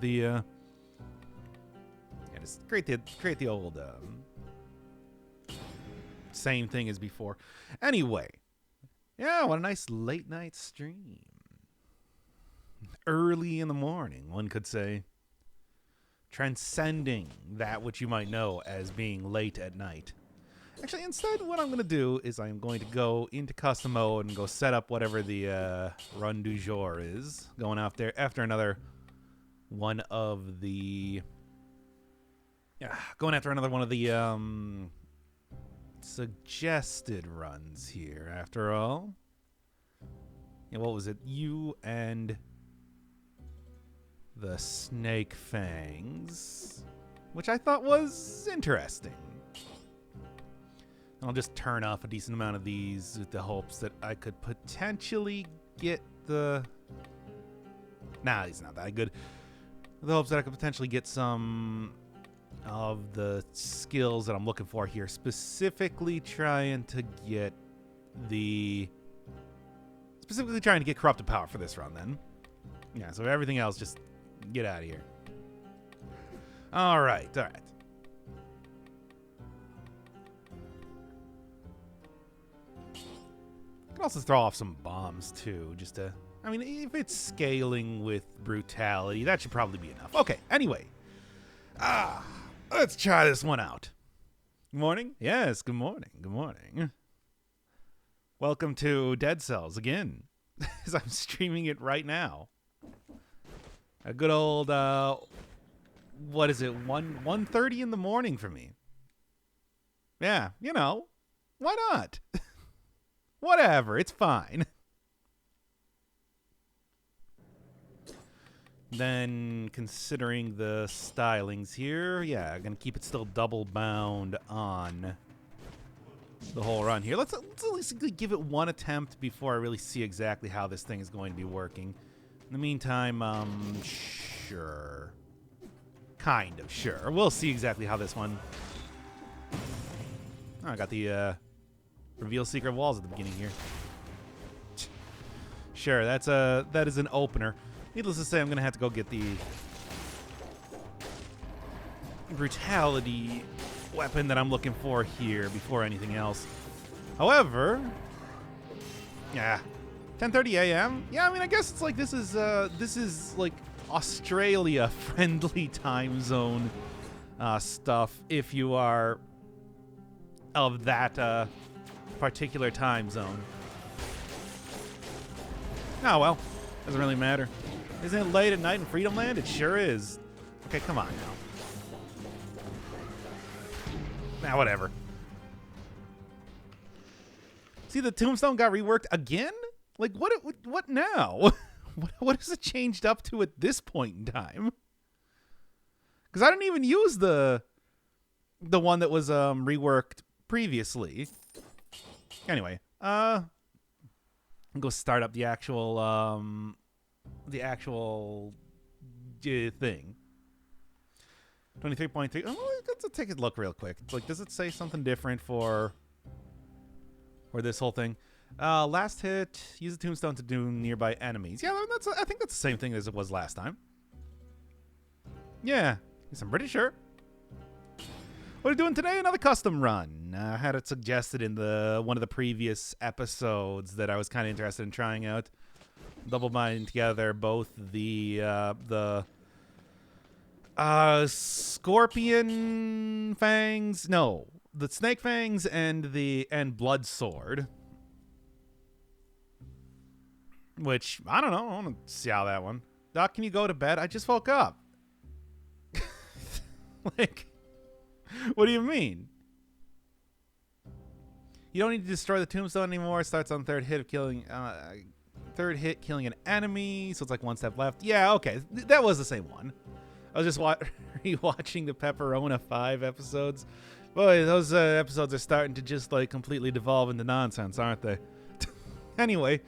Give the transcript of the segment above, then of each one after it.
the just create the old same thing as before. Anyway, yeah, what a nice late night stream. Early in the morning, one could say. Transcending that which you might know as being late at night. Actually, instead, what I'm going to do is I'm going to go into custom mode and go set up whatever the run du jour is. Going out there after another one of the... going after another one of the suggested runs here, after all. Yeah, what was it? You and the Snake Fangs, which I thought was interesting. I'll just turn off a decent amount of these with the hopes that I could potentially get the... Nah, he's not that good. With the hopes that I could potentially get some of the skills that I'm looking for here. Specifically trying to get Corrupted Power for this run, then. Yeah, so everything else, just get out of here. All right. I can also throw off some bombs, too, just to... I mean, if it's scaling with brutality, that should probably be enough. Okay, anyway. Let's try this one out. Good morning? Yes, good morning. Good morning. Welcome to Dead Cells again, as I'm streaming it right now. A good old, what is it, 1:30 in the morning for me. Yeah, you know, why not? Whatever, it's fine. Then, considering the stylings here, yeah, I'm going to keep it still double bound on the whole run here. Let's at least give it one attempt before I really see exactly how this thing is going to be working. In the meantime, sure. Kind of sure. We'll see exactly how this one... Oh, I got the, reveal secret walls at the beginning here. Sure, that is an opener. Needless to say, I'm going to have to go get the brutality weapon that I'm looking for here before anything else. However, yeah, 10:30 a.m. Yeah, I mean, I guess it's like this is like Australia friendly time zone stuff if you are of that particular time zone. Oh well, doesn't really matter. Isn't it late at night in Freedom Land? It sure is. Okay, come on now. Nah, whatever. See, the tombstone got reworked again? Like, what now? What has it changed up to at this point in time? Because I didn't even use the one that was reworked previously. Anyway, I'll go start up the actual thing. 23.3. Oh, let's take a look real quick. Like, does it say something different for this whole thing? Last hit, use a tombstone to doom nearby enemies. Yeah, I think that's the same thing as it was last time. Yeah, yes, I'm pretty sure. What are we doing today? Another custom run. I had it suggested in one of the previous episodes that I was kind of interested in trying out. Double binding together both the Scorpion Fangs. No, the Snake Fangs and Blood Sword. Which, I don't know. I want to see how that one. Doc, can you go to bed? I just woke up. Like, what do you mean? You don't need to destroy the tombstone anymore. It starts on third hit killing an enemy. So it's like one step left. Yeah, okay. That was the same one. I was just rewatching the Pepperona 5 episodes. Boy, those episodes are starting to just like completely devolve into nonsense, aren't they? Anyway,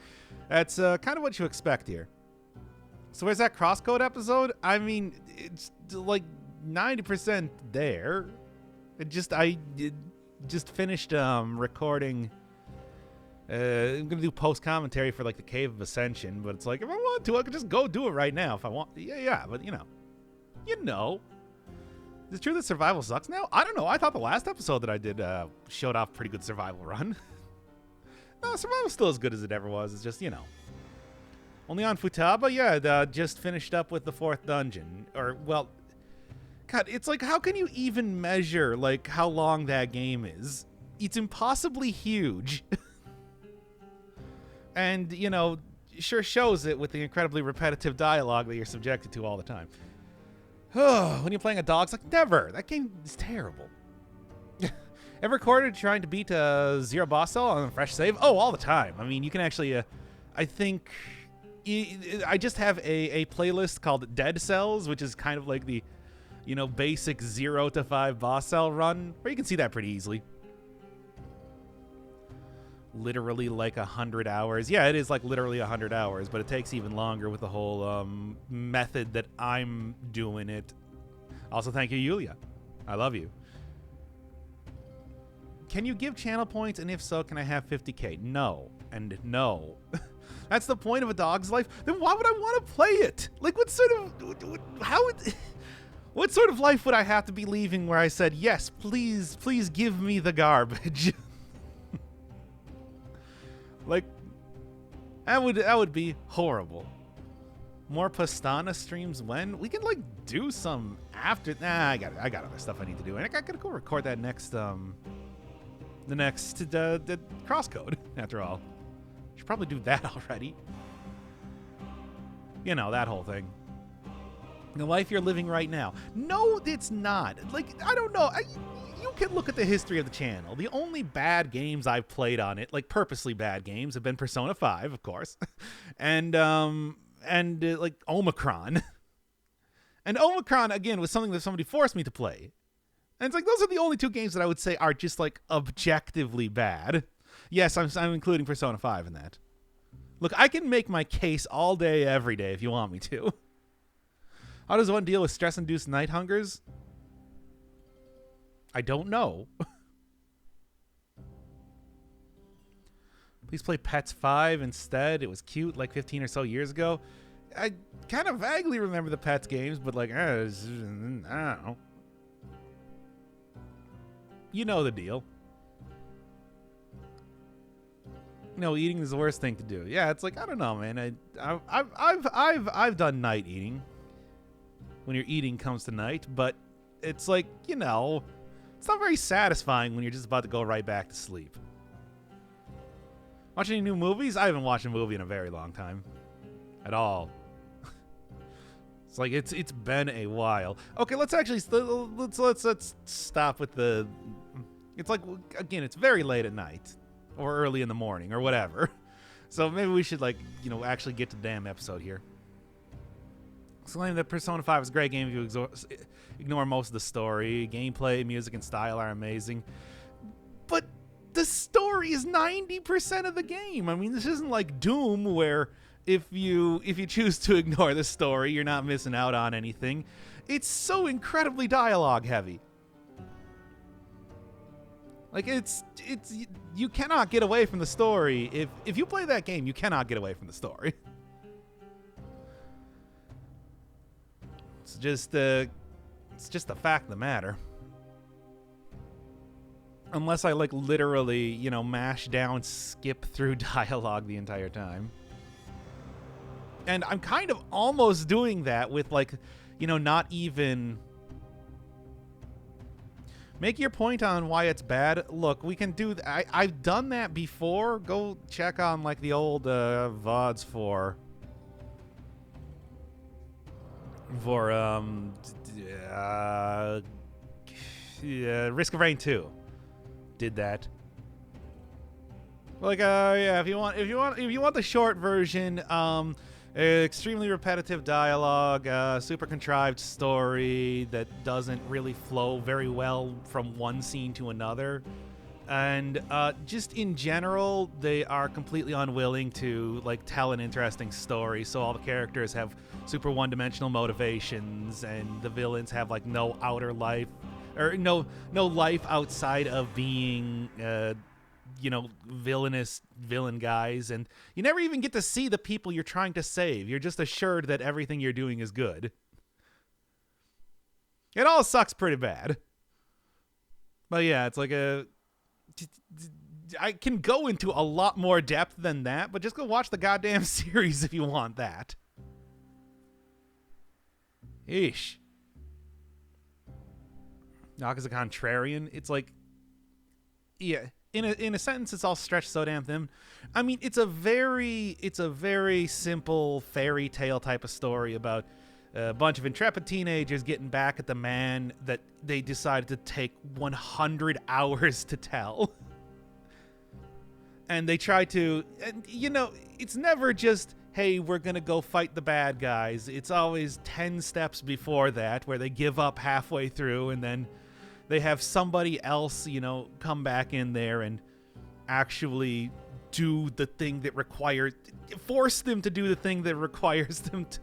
that's kind of what you expect here. So where's that crosscode episode? I mean, it's like 90% there. I just finished recording. I'm gonna do post commentary for like the Cave of Ascension, but it's like if I want to, I could just go do it right now if I want. Yeah, but you know, You know. Is it true that survival sucks now? I don't know. I thought the last episode that I did showed off a pretty good survival run. No, survival's still as good as it ever was. It's just, Only on Futaba? Yeah, just finished up with the 4th dungeon. Or, well, God, it's like, how can you even measure, like, how long that game is? It's impossibly huge. And, sure shows it with the incredibly repetitive dialogue that you're subjected to all the time. When you're playing a dog, it's like, never. That game is terrible. Ever recorded trying to beat Zero Boss Cell on a fresh save? Oh, all the time. I mean, you can actually, I think, I just have a playlist called Dead Cells, which is kind of like the, basic 0 to 5 boss cell run, where you can see that pretty easily. Literally like 100 hours. Yeah, it is like literally 100 hours, but it takes even longer with the whole method that I'm doing it. Also, thank you, Yulia. I love you. Can you give channel points, and if so, can I have 50k? No, and no. That's the point of a dog's life. Then why would I want to play it? Like, what sort of life would I have to be leaving where I said, yes, please give me the garbage? Like, that would be horrible. More Pastana streams when? We can, like, do some after. Nah, I got other stuff I need to do. And I gotta go record that next, the crosscode, after all. Should probably do that already. That whole thing. The life you're living right now. No, it's not. Like, I don't know. You can look at the history of the channel. The only bad games I've played on it, like purposely bad games, have been Persona 5, of course, and like Omicron. And Omicron, again, was something that somebody forced me to play. And it's like, those are the only 2 games that I would say are just, like, objectively bad. Yes, I'm including Persona 5 in that. Look, I can make my case all day, every day, if you want me to. How does one deal with stress-induced night hungers? I don't know. Please play Pets 5 instead. It was cute like 15 or so years ago. I kind of vaguely remember the Pets games, but like, I don't know. You know the deal. Eating is the worst thing to do. Yeah, it's like, I don't know, man. I've done night eating. When your eating comes to night, but it's like, it's not very satisfying when you're just about to go right back to sleep. Watch any new movies? I haven't watched a movie in a very long time. At all. It's like, it's been a while. Okay, let's actually, let's stop with the, it's like, again, it's very late at night. Or early in the morning, or whatever. So maybe we should, like, actually get to the damn episode here. Claim that Persona 5 is a great game if you ignore most of the story. Gameplay, music, and style are amazing. But the story is 90% of the game. I mean, this isn't like Doom, where if you choose to ignore the story, you're not missing out on anything. It's so incredibly dialogue heavy. Like, it's you cannot get away from the story. If you play that game, you cannot get away from the story. It's just the fact of the matter. Unless I, like, literally, mash down, skip through dialogue the entire time. And I'm kind of almost doing that with, like, not even... Make your point on why it's bad. Look, we can do... I've done that before. Go check on, like, the old VODs for Risk of Rain 2. Did that. Like, yeah, if you want the short version, extremely repetitive dialogue, super contrived story that doesn't really flow very well from one scene to another. And just in general, they are completely unwilling to, like, tell an interesting story. So all the characters have super one-dimensional motivations, and the villains have, like, no outer life, or no life outside of being, villainous villain guys. And you never even get to see the people you're trying to save. You're just assured that everything you're doing is good. It all sucks pretty bad. But yeah, it's like I can go into a lot more depth than that, but just go watch the goddamn series if you want that. Eesh. Knock as a contrarian. It's like, yeah, in a sentence, it's all stretched so damn thin. I mean, it's a very simple fairy tale type of story about a bunch of intrepid teenagers getting back at the man that they decided to take 100 hours to tell. And they try to, and you know, it's never just, hey, we're going to go fight the bad guys. It's always 10 steps before that where they give up halfway through and then they have somebody else, you know, come back in there and actually do the thing that requires, force them to do the thing that requires them to,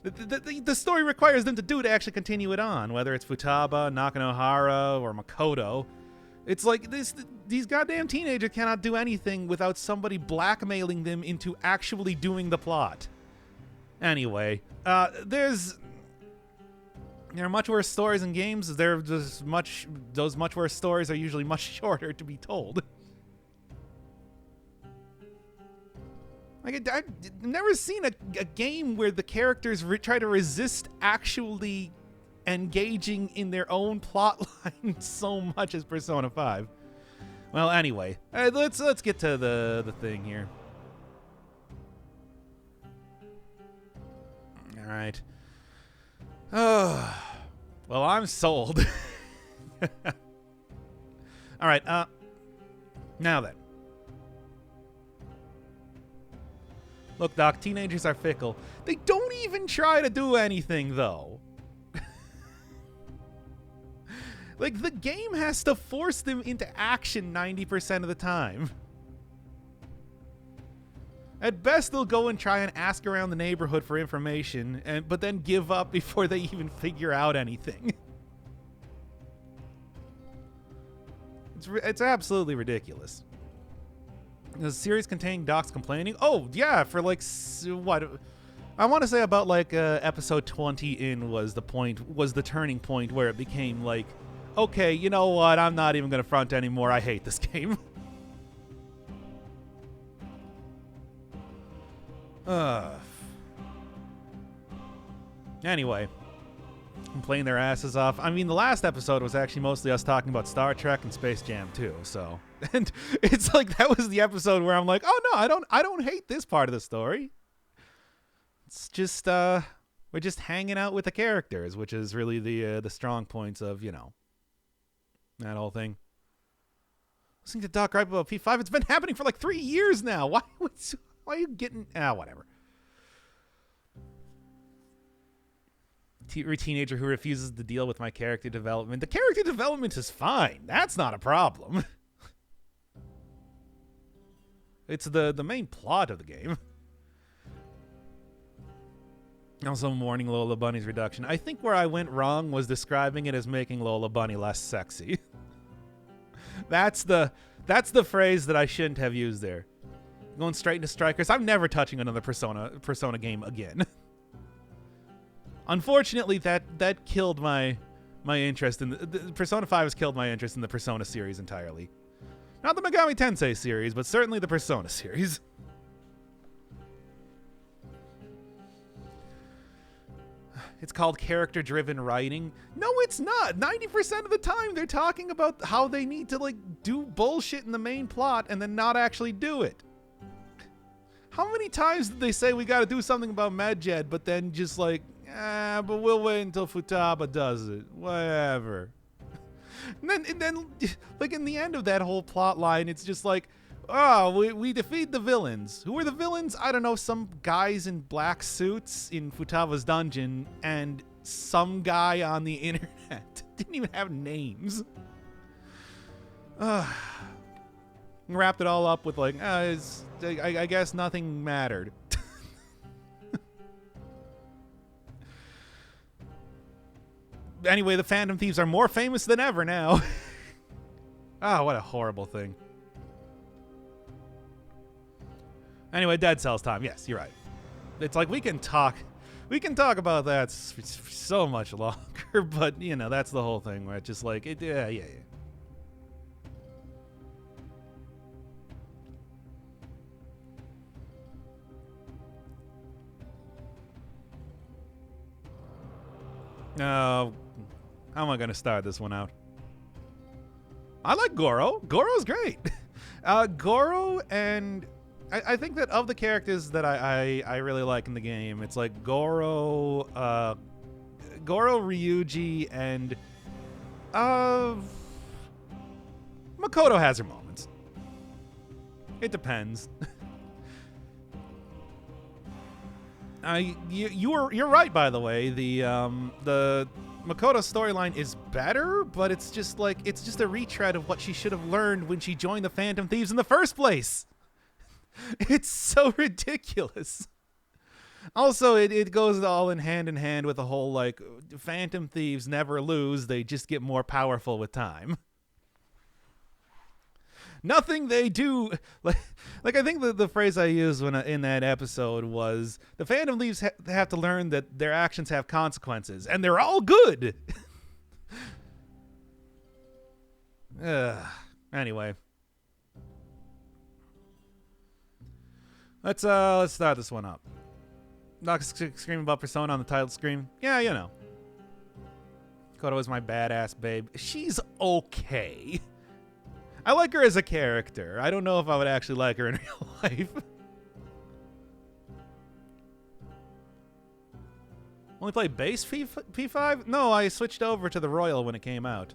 the story requires them to do to actually continue it on, whether it's Futaba, Nakanohara, or Makoto. It's like these goddamn teenagers cannot do anything without somebody blackmailing them into actually doing the plot. Anyway, there are much worse stories in games. Those much worse stories are usually much shorter to be told. Like I've never seen a game where the characters try to resist actually engaging in their own plot line so much as Persona 5. Well, anyway, let's get to the thing here. All right. Oh, well, I'm sold. All right. Now then. Look, Doc, teenagers are fickle. They don't even try to do anything, though. Like, the game has to force them into action 90% of the time. At best, they'll go and try and ask around the neighborhood for information, but then give up before they even figure out anything. It's absolutely ridiculous. The series containing Doc's complaining. Oh, yeah, for like, what? I want to say about like episode 20 in was the turning point where it became like, okay, you know what? I'm not even going to front anymore. I hate this game. Anyway, I'm playing their asses off. I mean, the last episode was actually mostly us talking about Star Trek and Space Jam too. So, and it's like that was the episode where I'm like, oh no, I don't hate this part of the story. It's just we're just hanging out with the characters, which is really the strong points of, you know, that whole thing. Listening to Doc gripe about P5, it's been happening for like 3 years now. Why are you getting... whatever. Teenager who refuses to deal with my character development. The character development is fine. That's not a problem. It's the main plot of the game. Also mourning Lola Bunny's reduction. I think where I went wrong was describing it as making Lola Bunny less sexy. That's the phrase that I shouldn't have used there. Going straight into Strikers. I'm never touching another Persona game again. Unfortunately, that killed my interest in the Persona 5 has killed my interest in the Persona series entirely. Not the Megami Tensei series, but certainly the Persona series. It's called character-driven writing. No, it's not. 90% of the time, they're talking about how they need to, like, do bullshit in the main plot and then not actually do it. How many times did they say we got to do something about Medjed, but then just like, but we'll wait until Futaba does it. Whatever. And then, like, in the end of that whole plot line, it's just like, oh, we defeat the villains. Who are the villains? I don't know, some guys in black suits in Futaba's dungeon and some guy on the internet. Didn't even have names. Wrapped it all up with like, I guess nothing mattered. Anyway, the Phantom Thieves are more famous than ever now. What a horrible thing. Anyway, Dead Cells time. Yes, you're right. It's like we can talk about that so much longer. but you know, that's the whole thing where it's just like, yeah. How am I going to start this one out? I like Goro. Goro's great. Goro, and I think that of the characters that I really like in the game, it's like Goro, Ryuji, and Makoto has her moments. It depends. You're right, by the way. The Makoto storyline is better, but it's just a retread of what she should have learned when she joined the Phantom Thieves in the first place. It's so ridiculous. Also, it goes all in hand with the whole, like, Phantom Thieves never lose, they just get more powerful with time. Nothing they do, like I think the phrase I used in that episode was, the Phantom Thieves have to learn that their actions have consequences, and they're all good. Anyway, let's start this one up. Not screaming about Persona on the title screen. Yeah, you know. Koto is my badass babe. She's okay. I like her as a character. I don't know if I would actually like her in real life. Only play base P5? No, I switched over to the Royal when it came out.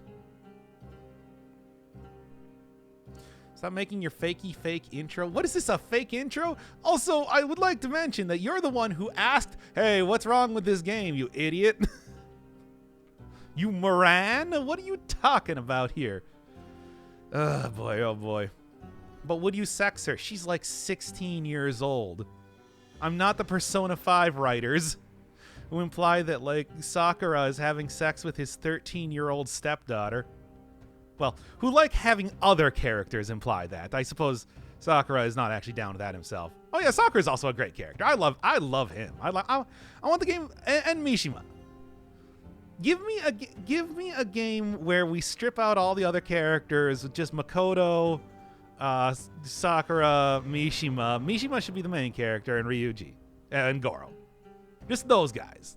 Stop making your fake intro. What is this, a fake intro? Also, I would like to mention that you're the one who asked, hey, what's wrong with this game, you idiot? You Moran? What are you talking about here? Oh boy. But would you sex her? She's like 16 years old. I'm not the Persona 5 writers who imply that, like, Sakura is having sex with his 13-year-old stepdaughter. Well, who like having other characters imply that. I suppose Sakura is not actually down to that himself. Oh yeah, Sakura is also a great character. I love him. I want the game, and Mishima. Give me a game where we strip out all the other characters with just Makoto, Sakura, Mishima. Mishima should be the main character, and Ryuji and Goro. Just those guys.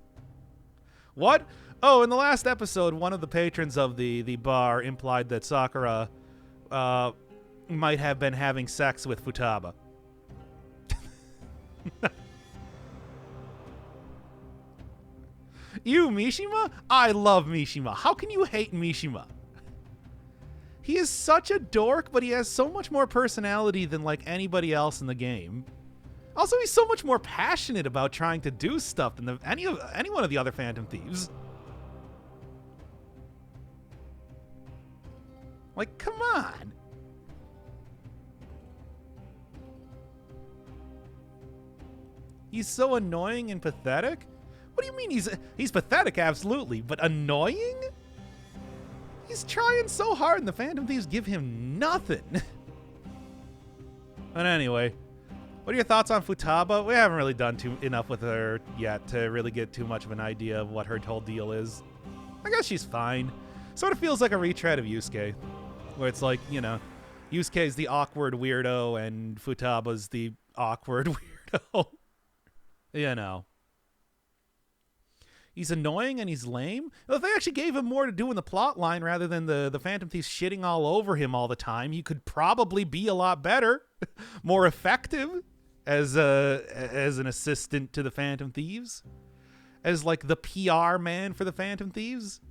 What? Oh, in the last episode, one of the patrons of the bar implied that Sakura might have been having sex with Futaba. You, Mishima? I love Mishima. How can you hate Mishima? He is such a dork, but he has so much more personality than, like, anybody else in the game. Also, he's so much more passionate about trying to do stuff than any one of the other Phantom Thieves. Like, come on. He's so annoying and pathetic? What do you mean he's pathetic? Absolutely. But annoying? He's trying so hard and the Phantom Thieves give him nothing. But anyway, what are your thoughts on Futaba? We haven't really done enough with her yet to really get too much of an idea of what her whole deal is. I guess she's fine. Sort of feels like a retread of Yusuke, where it's like, you know, Yusuke's the awkward weirdo and Futaba's the awkward weirdo. You know. He's annoying and he's lame. If they actually gave him more to do in the plot line rather than the Phantom Thieves shitting all over him all the time, he could probably be a lot better, more effective as an assistant to the Phantom Thieves, as like the PR man for the Phantom Thieves.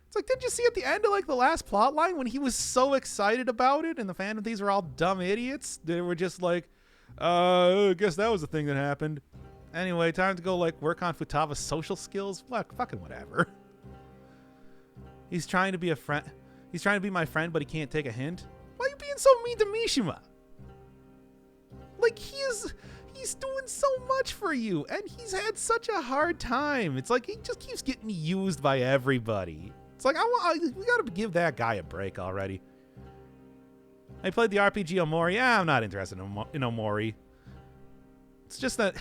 It's like, didn't you see at the end of like the last plot line when he was so excited about it and the Phantom Thieves were all dumb idiots? They were just like, I guess that was the thing that happened. Anyway, time to go, like, work on Futaba's social skills. What? Fucking whatever. He's trying to be a friend. He's trying to be my friend, but he can't take a hint. Why are you being so mean to Mishima? Like, he's doing so much for you, and he's had such a hard time. It's like he just keeps getting used by everybody. It's like, we gotta give that guy a break already. I played the RPG Omori. Yeah, I'm not interested in Omori. It's just that...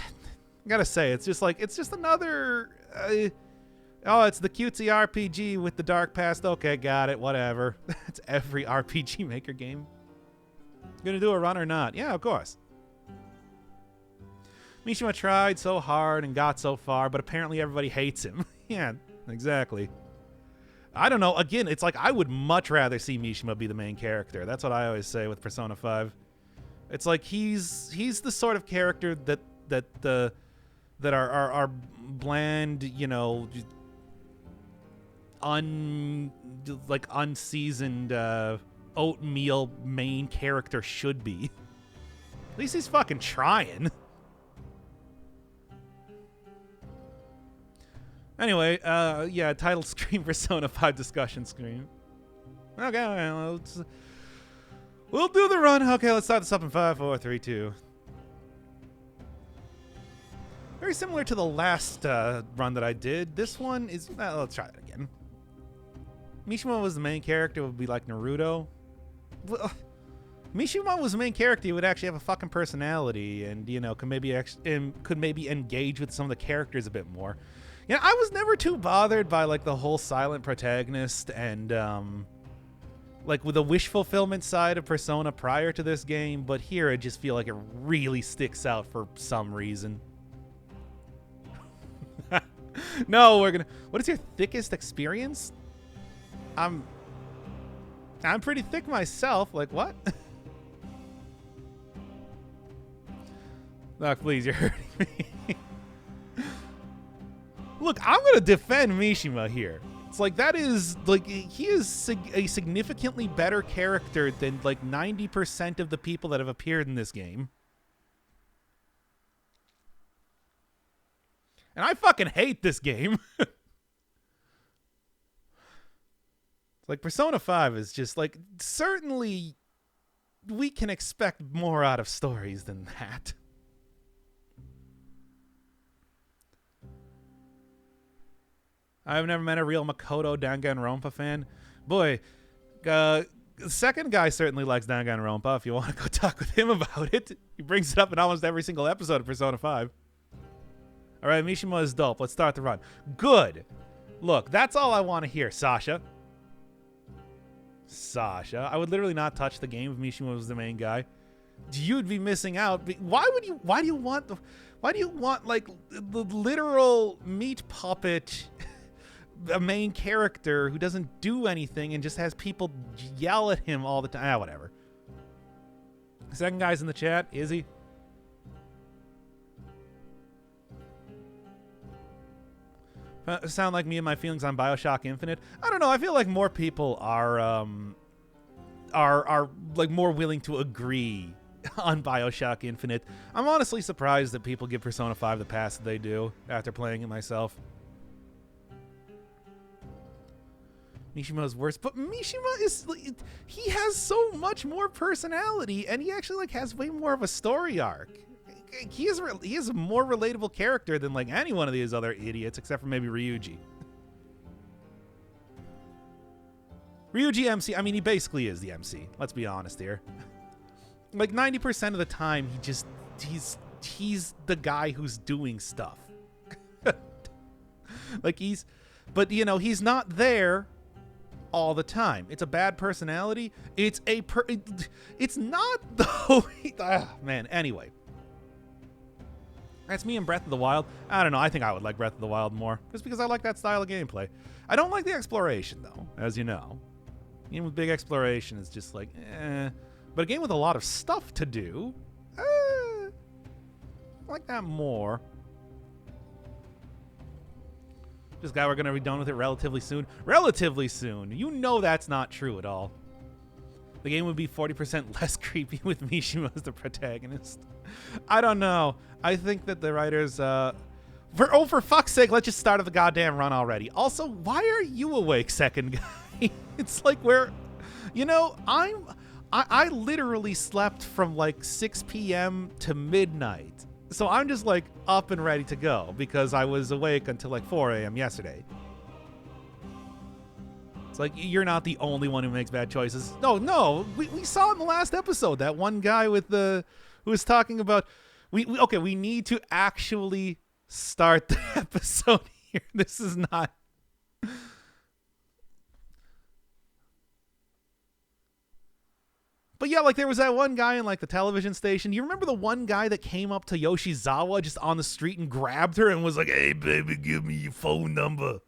I gotta say, it's just another Oh, it's the cutesy RPG with the dark past. Okay, got it. Whatever. That's every RPG Maker game. Gonna do a run or not? Yeah, of course. Mishima tried so hard and got so far, but apparently everybody hates him. Yeah, exactly. I don't know. Again, it's like I would much rather see Mishima be the main character. That's what I always say with Persona 5. It's like he's the sort of character that are bland, you know, unseasoned oatmeal main character should be. At least he's fucking trying. Anyway, yeah, title screen, Persona 5 discussion screen. Okay, we'll do the run. Okay, let's start this up in 5, 4, 3, 2. Very similar to the last run that I did. This one is... let's try it again. Mishima was the main character. It would be like Naruto. Well, Mishima was the main character. He would actually have a fucking personality and, you know, could maybe engage with some of the characters a bit more. You know, I was never too bothered by, like, the whole silent protagonist and, like, with the wish fulfillment side of Persona prior to this game, but here I just feel like it really sticks out for some reason. No, we're gonna... What is your thickest experience? I'm pretty thick myself. Like, what? Look, please, you're hurting me. Look, I'm going to defend Mishima here. It's like, that is, like, he is a significantly better character than, like, 90% of the people that have appeared in this game. And I fucking hate this game. It's like, Persona 5 is just, like, certainly we can expect more out of stories than that. I've never met a real Makoto Danganronpa fan. Boy, the second guy certainly likes Danganronpa if you want to go talk with him about it. He brings it up in almost every single episode of Persona 5. All right, Mishima is dope. Let's start the run. Good. Look, that's all I want to hear, Sasha. Sasha. I would literally not touch the game if Mishima was the main guy. You'd be missing out. Why do you want like the literal meat puppet a main character who doesn't do anything and just has people yell at him all the time? Ah, whatever. Second guy's in the chat. Is he? Sound like me and my feelings on BioShock Infinite? I don't know. I feel like more people are like more willing to agree on BioShock Infinite. I'm honestly surprised that people give Persona 5 the pass that they do after playing it myself. Mishima's worse, but Mishima is, he has so much more personality, and he actually like has way more of a story arc. He is a more relatable character than like any one of these other idiots, except for maybe Ryuji. Ryuji MC, I mean, he basically is the MC. Let's be honest here. Like 90% of the time, he's the guy who's doing stuff. Like but you know, he's not there all the time. It's a bad personality. It's not though. Man, anyway. That's me in Breath of the Wild. I don't know. I think I would like Breath of the Wild more, just because I like that style of gameplay. I don't like the exploration, though, as you know. A game with big exploration is just like, eh. But a game with a lot of stuff to do, I like that more. This guy, we're going to be done with it relatively soon. Relatively soon. You know that's not true at all. The game would be 40% less creepy with Mishima as the protagonist. I don't know. I think that the writers, for fuck's sake, let's just start the goddamn run already. Also, why are you awake, second guy? It's like you know, I literally slept from like 6 p.m. to midnight. So I'm just like up and ready to go because I was awake until like 4 a.m. yesterday. It's like, you're not the only one who makes bad choices. No, we saw in the last episode that one guy who was talking about, we need to actually start the episode here. This is not But yeah, like there was that one guy in like the television station. You remember the one guy that came up to Yoshizawa just on the street and grabbed her and was like, "Hey, baby, give me your phone number."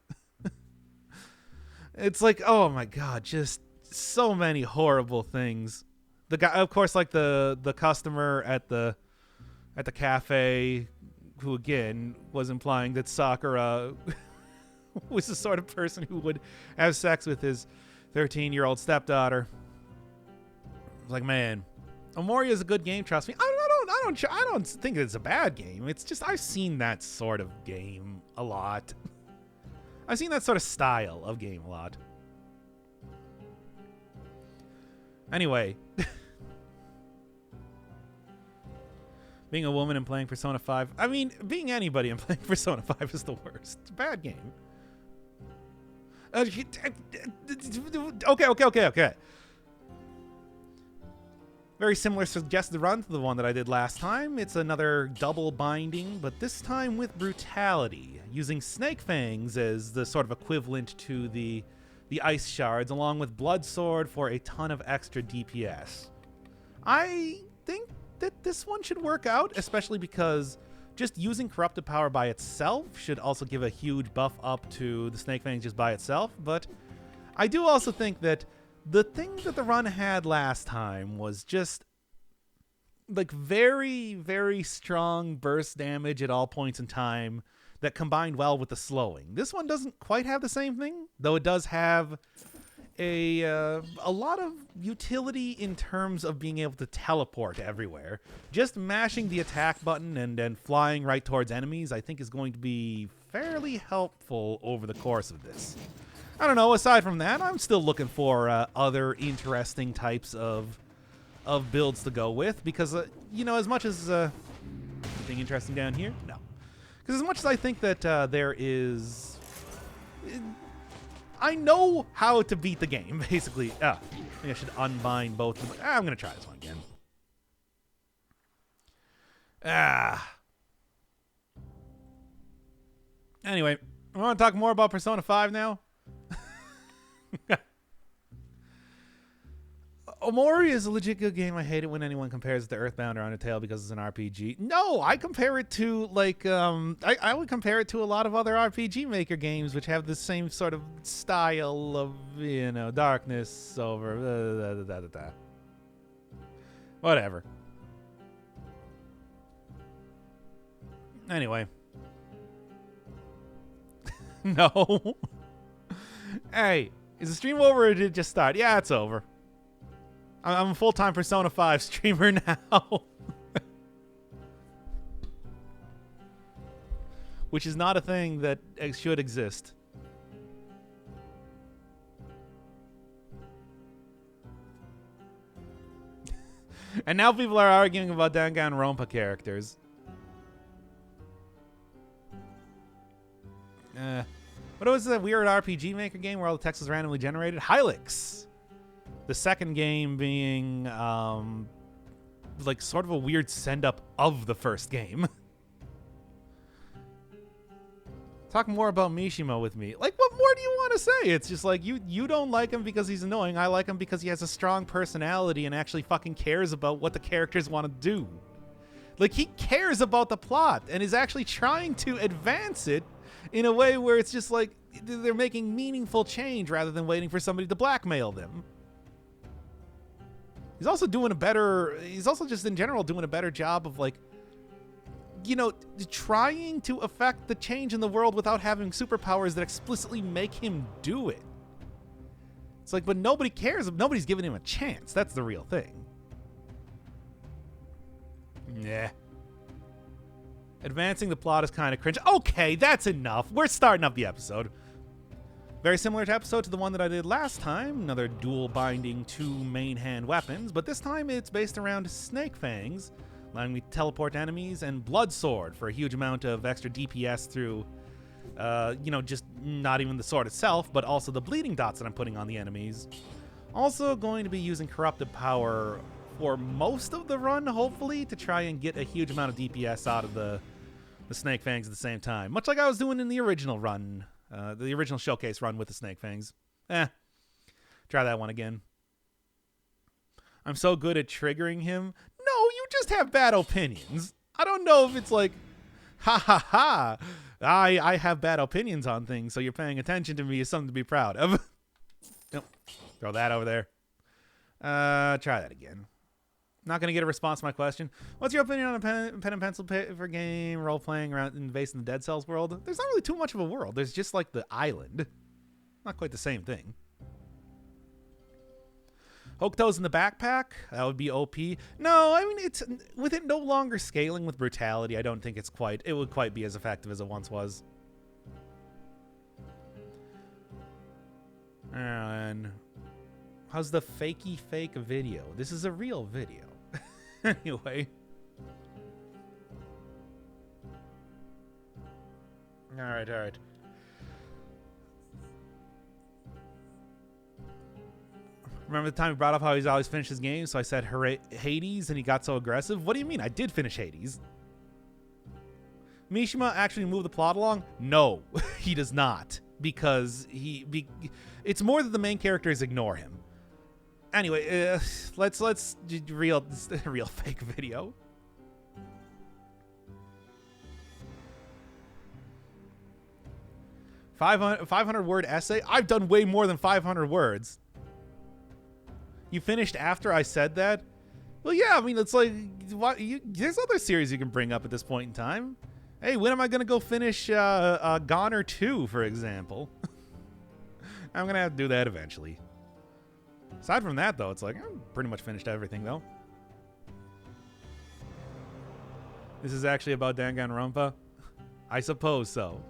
It's like, oh my God, just so many horrible things. The guy, of course, like the customer at the cafe, who again was implying that Sakura was the sort of person who would have sex with his 13-year-old stepdaughter. Like, man, Omori is a good game. Trust me. I don't think it's a bad game. It's just I've seen that sort of game a lot. I've seen that sort of style of game a lot. Anyway, being a woman and playing Persona 5. I mean, being anybody and playing Persona 5 is the worst. It's a bad game. Okay. Very similar suggested run to the one that I did last time. It's another double binding, but this time with brutality, using Snake Fangs as the sort of equivalent to the ice shards, along with Blood Sword for a ton of extra DPS. I think that this one should work out, especially because just using Corrupted Power by itself should also give a huge buff up to the Snake Fangs just by itself, but I do also think that the thing that the run had last time was just like very, very strong burst damage at all points in time that combined well with the slowing. This one doesn't quite have the same thing, though it does have a lot of utility in terms of being able to teleport everywhere. Just mashing the attack button and then flying right towards enemies, I think, is going to be fairly helpful over the course of this. I don't know, aside from that, I'm still looking for other interesting types of builds to go with, because, you know, as much as... anything interesting down here? No. Because as much as I think that there is... I know how to beat the game, basically. I think I should unbind both of them. I'm going to try this one again. Anyway, I want to talk more about Persona 5 now. Omori is a legit good game. I hate it when anyone compares it to Earthbound or Undertale because it's an RPG. No, I compare it to, like, I would compare it to a lot of other RPG Maker games which have the same sort of style of, you know, darkness over... Whatever. Anyway. No. Hey, is the stream over or did it just start? Yeah, it's over. I'm a full-time Persona 5 streamer now. Which is not a thing that should exist. And now people are arguing about Danganronpa characters. What was that weird RPG Maker game where all the text was randomly generated? Hylix. The second game being, like, sort of a weird send-up of the first game. Talk more about Mishima with me. Like, what more do you want to say? It's just like, you don't like him because he's annoying. I like him because he has a strong personality and actually fucking cares about what the characters want to do. Like, he cares about the plot and is actually trying to advance it in a way where it's just like, they're making meaningful change rather than waiting for somebody to blackmail them. He's also just in general doing a better job of, like, you know, trying to affect the change in the world without having superpowers that explicitly make him do it. It's like, but nobody cares. Nobody's giving him a chance. That's the real thing. Yeah. Advancing the plot is kind of cringe. Okay, that's enough. We're starting up the episode. Very similar to the one that I did last time. Another dual binding 2 main hand weapons, but this time it's based around Snake Fangs, allowing me to teleport enemies, and Blood Sword for a huge amount of extra DPS through, you know, just not even the sword itself, but also the bleeding dots that I'm putting on the enemies. Also going to be using Corrupted Power for most of the run, hopefully, to try and get a huge amount of DPS out of the Snake Fangs at the same time. Much like I was doing in the original run. The original showcase run with the Snake Fangs. Try that one again. I'm so good at triggering him. No, you just have bad opinions. I don't know if it's like, ha ha ha, I have bad opinions on things, so you're paying attention to me is something to be proud of. Nope. Throw that over there. Try that again. Not going to get a response to my question. What's your opinion on a pen and pencil paper game, role-playing around in based in the Dead Cells world? There's not really too much of a world. There's just like the island. Not quite the same thing. Hokuto's in the backpack? That would be OP. No, I mean, it's with it no longer scaling with brutality, I don't think it would quite be as effective as it once was. And how's the fakey fake video? This is a real video. Anyway. All right. Remember the time he brought up how he's always finished his game, so I said Hades, and he got so aggressive? What do you mean? I did finish Hades. Mishima actually moved the plot along? No, he does not, because it's more that the main characters ignore him. Anyway, let's real fake video. $500 word essay? I've done way more than 500 words. You finished after I said that? Well, yeah, I mean, it's like, there's other series you can bring up at this point in time. Hey, when am I going to go finish Goner 2, for example? I'm going to have to do that eventually. Aside from that, though, it's like, I'm pretty much finished everything, though. This is actually about Danganronpa? I suppose so.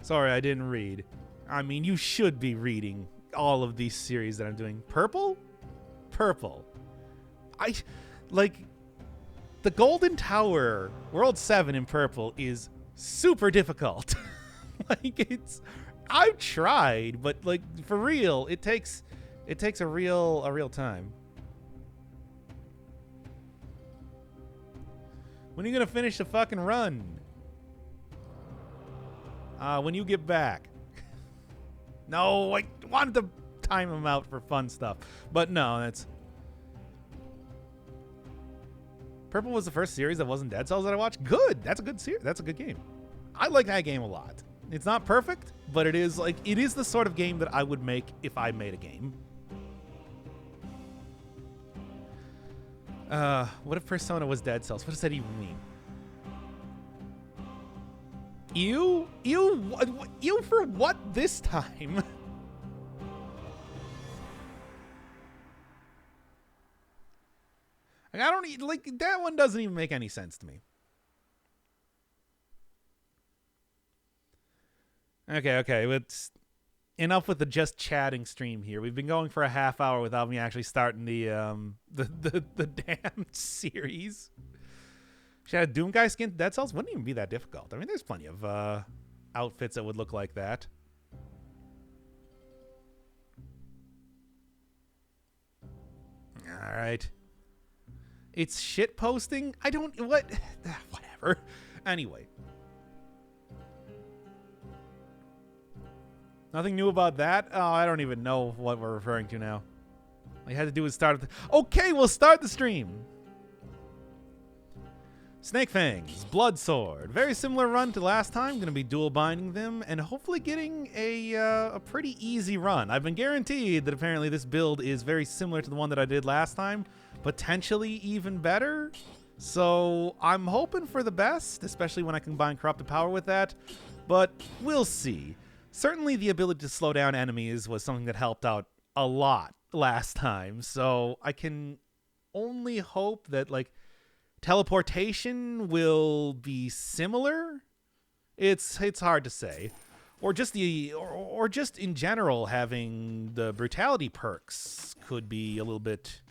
Sorry, I didn't read. I mean, you should be reading all of these series that I'm doing. Purple? The Golden Tower World 7 in Purple is super difficult. I've tried, but like for real, it takes a real time. When are you gonna finish the fucking run? When you get back. No, I wanted to time them out for fun stuff, but no, that's. Purple was the first series that wasn't Dead Cells that I watched. Good, that's a good series. That's a good game. I like that game a lot. It's not perfect, but it is the sort of game that I would make if I made a game. What if Persona was Dead Cells? What does that even mean? You for what this time? I don't like that one. Doesn't even make any sense to me. Okay, it's enough with the just chatting stream here. We've been going for a half hour without me actually starting the damn series. Should I have Doom Guy skin Dead Cells? Wouldn't even be that difficult. I mean, there's plenty of outfits that would look like that. All right. It's shit posting? Whatever. Anyway. Nothing new about that? Oh, I don't even know what we're referring to now. All you had to do was start. Okay, we'll start the stream. Snake Fangs, Blood Sword. Very similar run to last time. Going to be dual binding them and hopefully getting a pretty easy run. I've been guaranteed that apparently this build is very similar to the one that I did last time. Potentially even better. So I'm hoping for the best, especially when I combine Corrupted Power with that. But we'll see. Certainly the ability to slow down enemies was something that helped out a lot last time. So I can only hope that like teleportation will be similar. It's hard to say. Or just or just in general having the brutality perks could be a little bit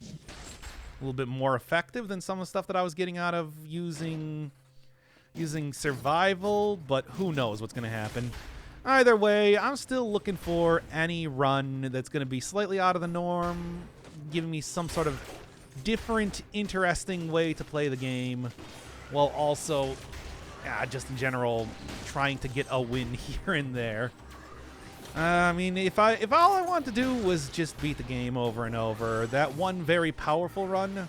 more effective than some of the stuff that I was getting out of using survival, but who knows what's going to happen. Either way, I'm still looking for any run that's going to be slightly out of the norm, giving me some sort of different, interesting way to play the game, while also, just in general, trying to get a win here and there. I mean, if all I want to do was just beat the game over and over, that one very powerful run,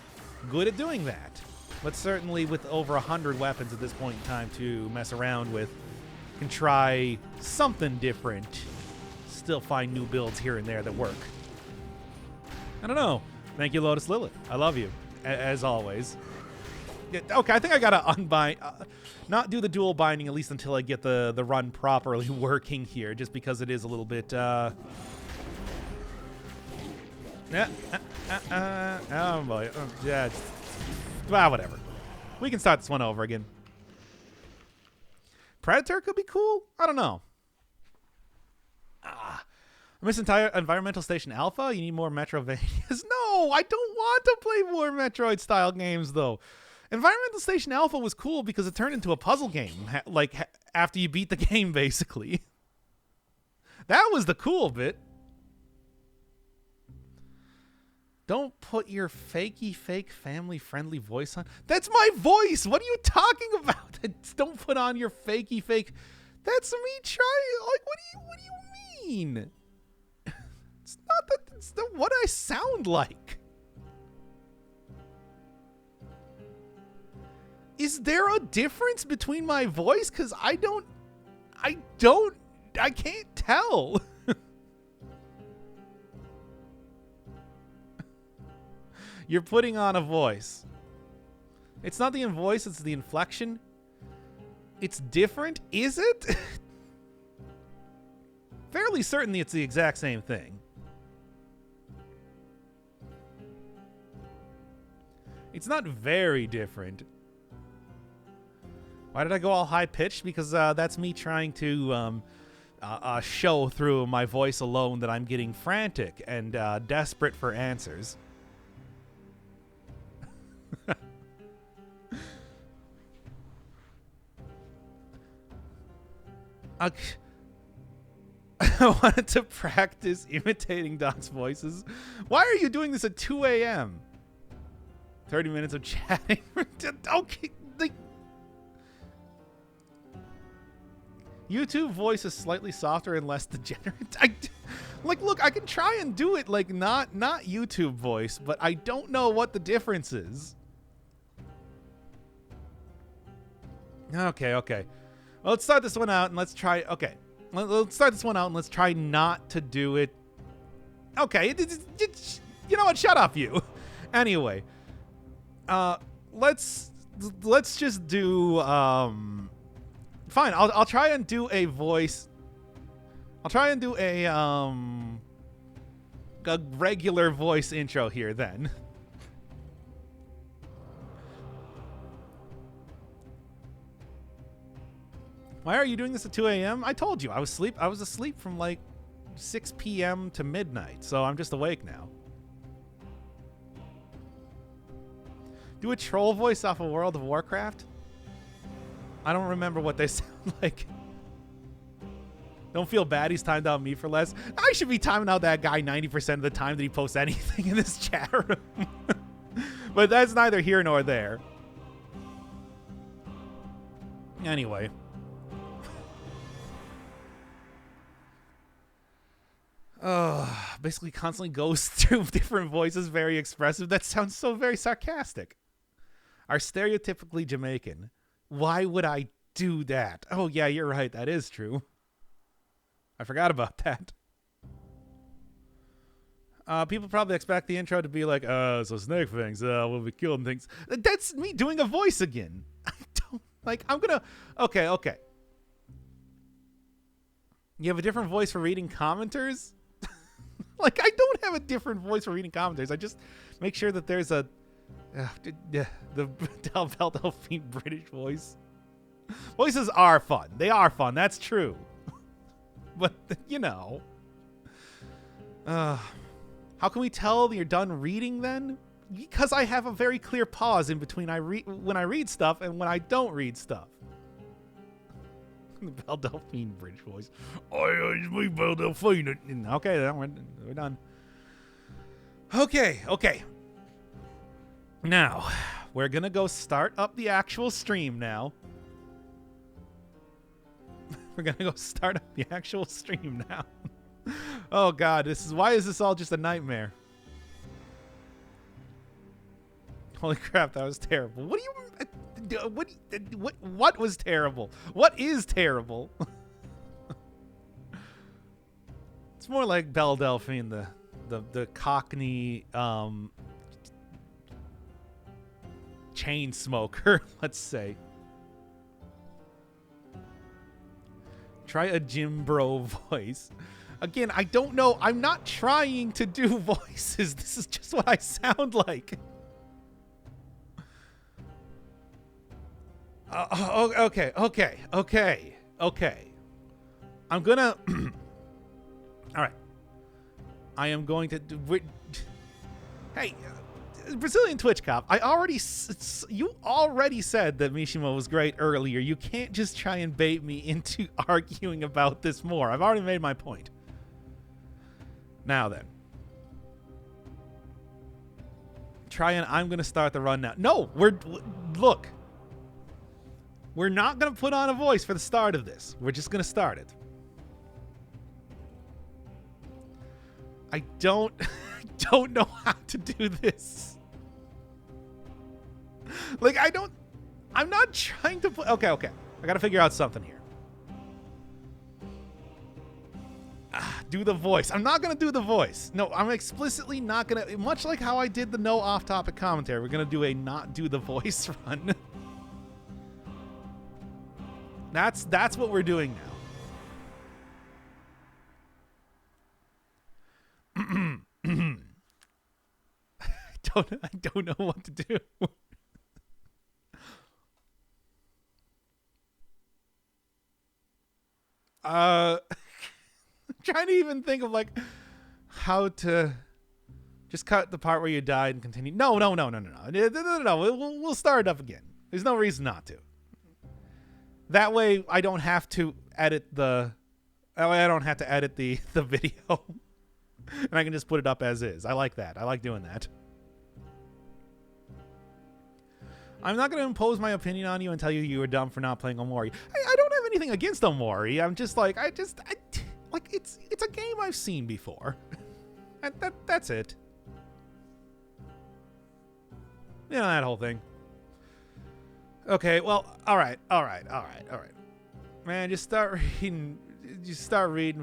good at doing that. But certainly with over 100 weapons at this point in time to mess around with, can try something different. Still find new builds here and there that work. I don't know. Thank you, Lotus Lilith. I love you, as always. Yeah, okay, I think I gotta unbind, not do the dual binding at least until I get the run properly working here, just because it is a little bit. Oh boy, yeah. Well, whatever. We can start this one over again. Predator could be cool. I don't know. Miss entire Environmental Station Alpha. You need more Metroidvanias. No, I don't want to play more Metroid-style games though. Environmental Station Alpha was cool because it turned into a puzzle game, after you beat the game, basically. That was the cool bit. Don't put your fake family-friendly voice on. That's my voice! What are you talking about? Don't put on your fake. That's me trying. Like, what do you mean? It's not that. It's what I sound like. Is there a difference between my voice? Because I can't tell. You're putting on a voice. It's not the voice, it's the inflection. It's different, is it? Fairly certainly it's the exact same thing. It's not very different. Why did I go all high-pitched? Because that's me trying to show through my voice alone that I'm getting frantic and desperate for answers. I wanted to practice imitating Doc's voices. Why are you doing this at 2 a.m.? 30 minutes of chatting. Okay. YouTube voice is slightly softer and less degenerate. Look, I can try and do it like not YouTube voice, but I don't know what the difference is. Okay. Well, let's start this one out and let's try. Okay, let's start this one out and let's try not to do it. Okay, you know what? Shut up, you. Anyway, let's just do. Fine, I'll try and do a voice. I'll try and do a regular voice intro here then. Why are you doing this at 2 a.m.? I told you I was asleep from like 6 p.m. to midnight, so I'm just awake now. Do a troll voice off of World of Warcraft? I don't remember what they sound like. Don't feel bad he's timed out me for less. I should be timing out that guy 90% of the time that he posts anything in this chat room. But that's neither here nor there. Anyway. Basically constantly goes through different voices, very expressive. That sounds so very sarcastic. Are stereotypically Jamaican. Why would I do that? Oh, yeah, you're right. That is true. I forgot about that. People probably expect the intro to be like, so Snake Fangs, we'll be killing things. That's me doing a voice again. I don't, like, I'm gonna... Okay. You have a different voice for reading commenters? Like, I don't have a different voice for reading commentaries. I just make sure that there's a... the Delphine British voice. Voices are fun. They are fun. That's true. But, you know. How can we tell you're done reading then? Because I have a very clear pause in between when I read stuff and when I don't read stuff. Belle Delphine British voice. Oh, it's me, Belle Delphine. Okay, then we're done. Okay. Now, we're gonna go start up the actual stream now. We're gonna go start up the actual stream now. Oh God, why is this all just a nightmare? Holy crap, that was terrible. What do you, what was terrible? What is terrible? It's more like Belle Delphine, the Cockney chain smoker, let's say. Try a Jim Bro voice. Again, I don't know. I'm not trying to do voices. This is just what I sound like. Okay. I'm gonna... All right. I am going to... Hey, Brazilian Twitch Cop, you already said that Mishima was great earlier. You can't just try and bait me into arguing about this more. I've already made my point. Now then. I'm going to start the run now. No, look. We're not going to put on a voice for the start of this. We're just going to start it. I don't know how to do this. Like, I'm not trying to put... Okay. I got to figure out something here. Do the voice. I'm not going to do the voice. No, I'm explicitly not going to... Much like how I did the no off-topic commentary, we're going to do a not do the voice run. That's what we're doing now. I don't know what to do. I'm trying to even think of like how to just cut the part where you died and continue. No. We'll start it up again. There's no reason not to. That way I don't have to edit the video. And I can just put it up as is. I like that. I like doing that. I'm not going to impose my opinion on you and tell you were dumb for not playing Omori. I don't have anything against Omori. I'm just like, it's a game I've seen before. That's it. You know, that whole thing. Okay, well, all right. Man, just start reading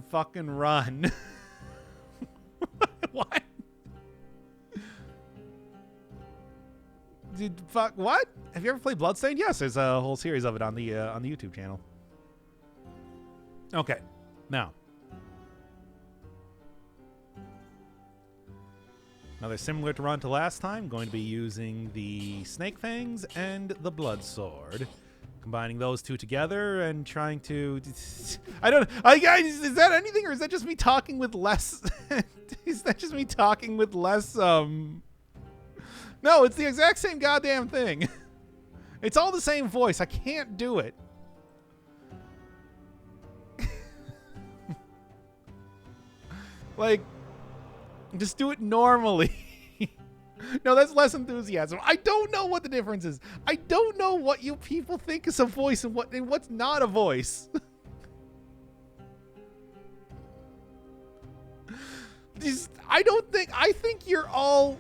fucking Run. What? What? Have you ever played Bloodstained? Yes, there's a whole series of it on the YouTube channel. Okay, now they're similar to Run to last time. Going to be using the Snake Fangs and the Blood Sword, combining those two together and trying to... is that anything, or is that just me talking with less... Is that just me talking with less, No, it's the exact same goddamn thing. It's all the same voice. I can't do it. Like, just do it normally. No, that's less enthusiasm. I don't know what the difference is. I don't know what you people think is a voice and what's not a voice. I think you're all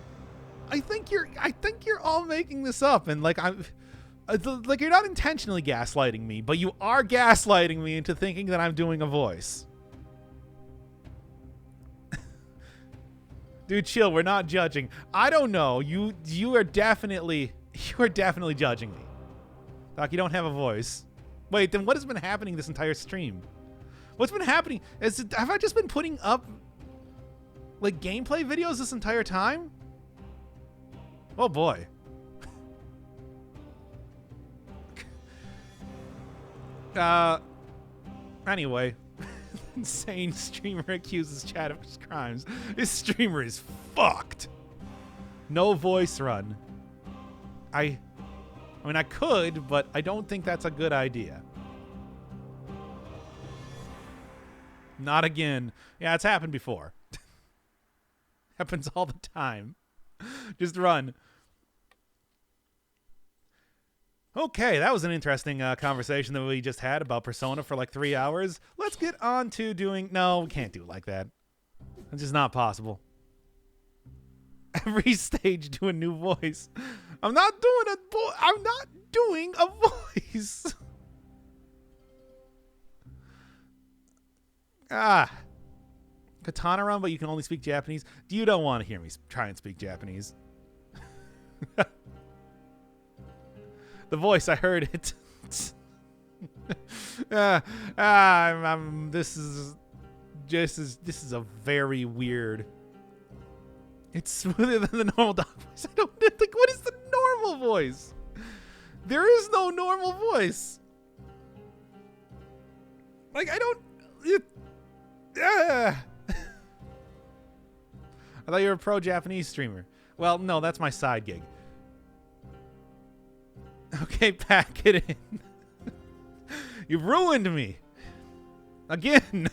making this up, and like you're not intentionally gaslighting me, but you are gaslighting me into thinking that I'm doing a voice. Dude, chill. We're not judging. I don't know. You are definitely judging me. Doc, you don't have a voice. Wait, then what has been happening this entire stream? What's been happening? Have I just been putting up like gameplay videos this entire time? Oh boy. Anyway. Insane streamer accuses chat of his crimes. This streamer is fucked. No voice run. I mean, I could, but I don't think that's a good idea. Not again. Yeah, it's happened before. Happens all the time. Just run. Okay, that was an interesting conversation that we just had about Persona for like 3 hours. Let's get on to doing... No, we can't do it like that. It's just not possible. Every stage do a new voice. I'm not doing a voice. Katana run, but you can only speak Japanese. You don't want to hear me try and speak Japanese. The voice, I heard it. This is a very weird. It's smoother than the normal dog voice. I don't think. What is the normal voice? There is no normal voice. Like I don't. I thought you were a pro Japanese streamer. Well, no, that's my side gig. Okay, pack it in. You've ruined me. Again.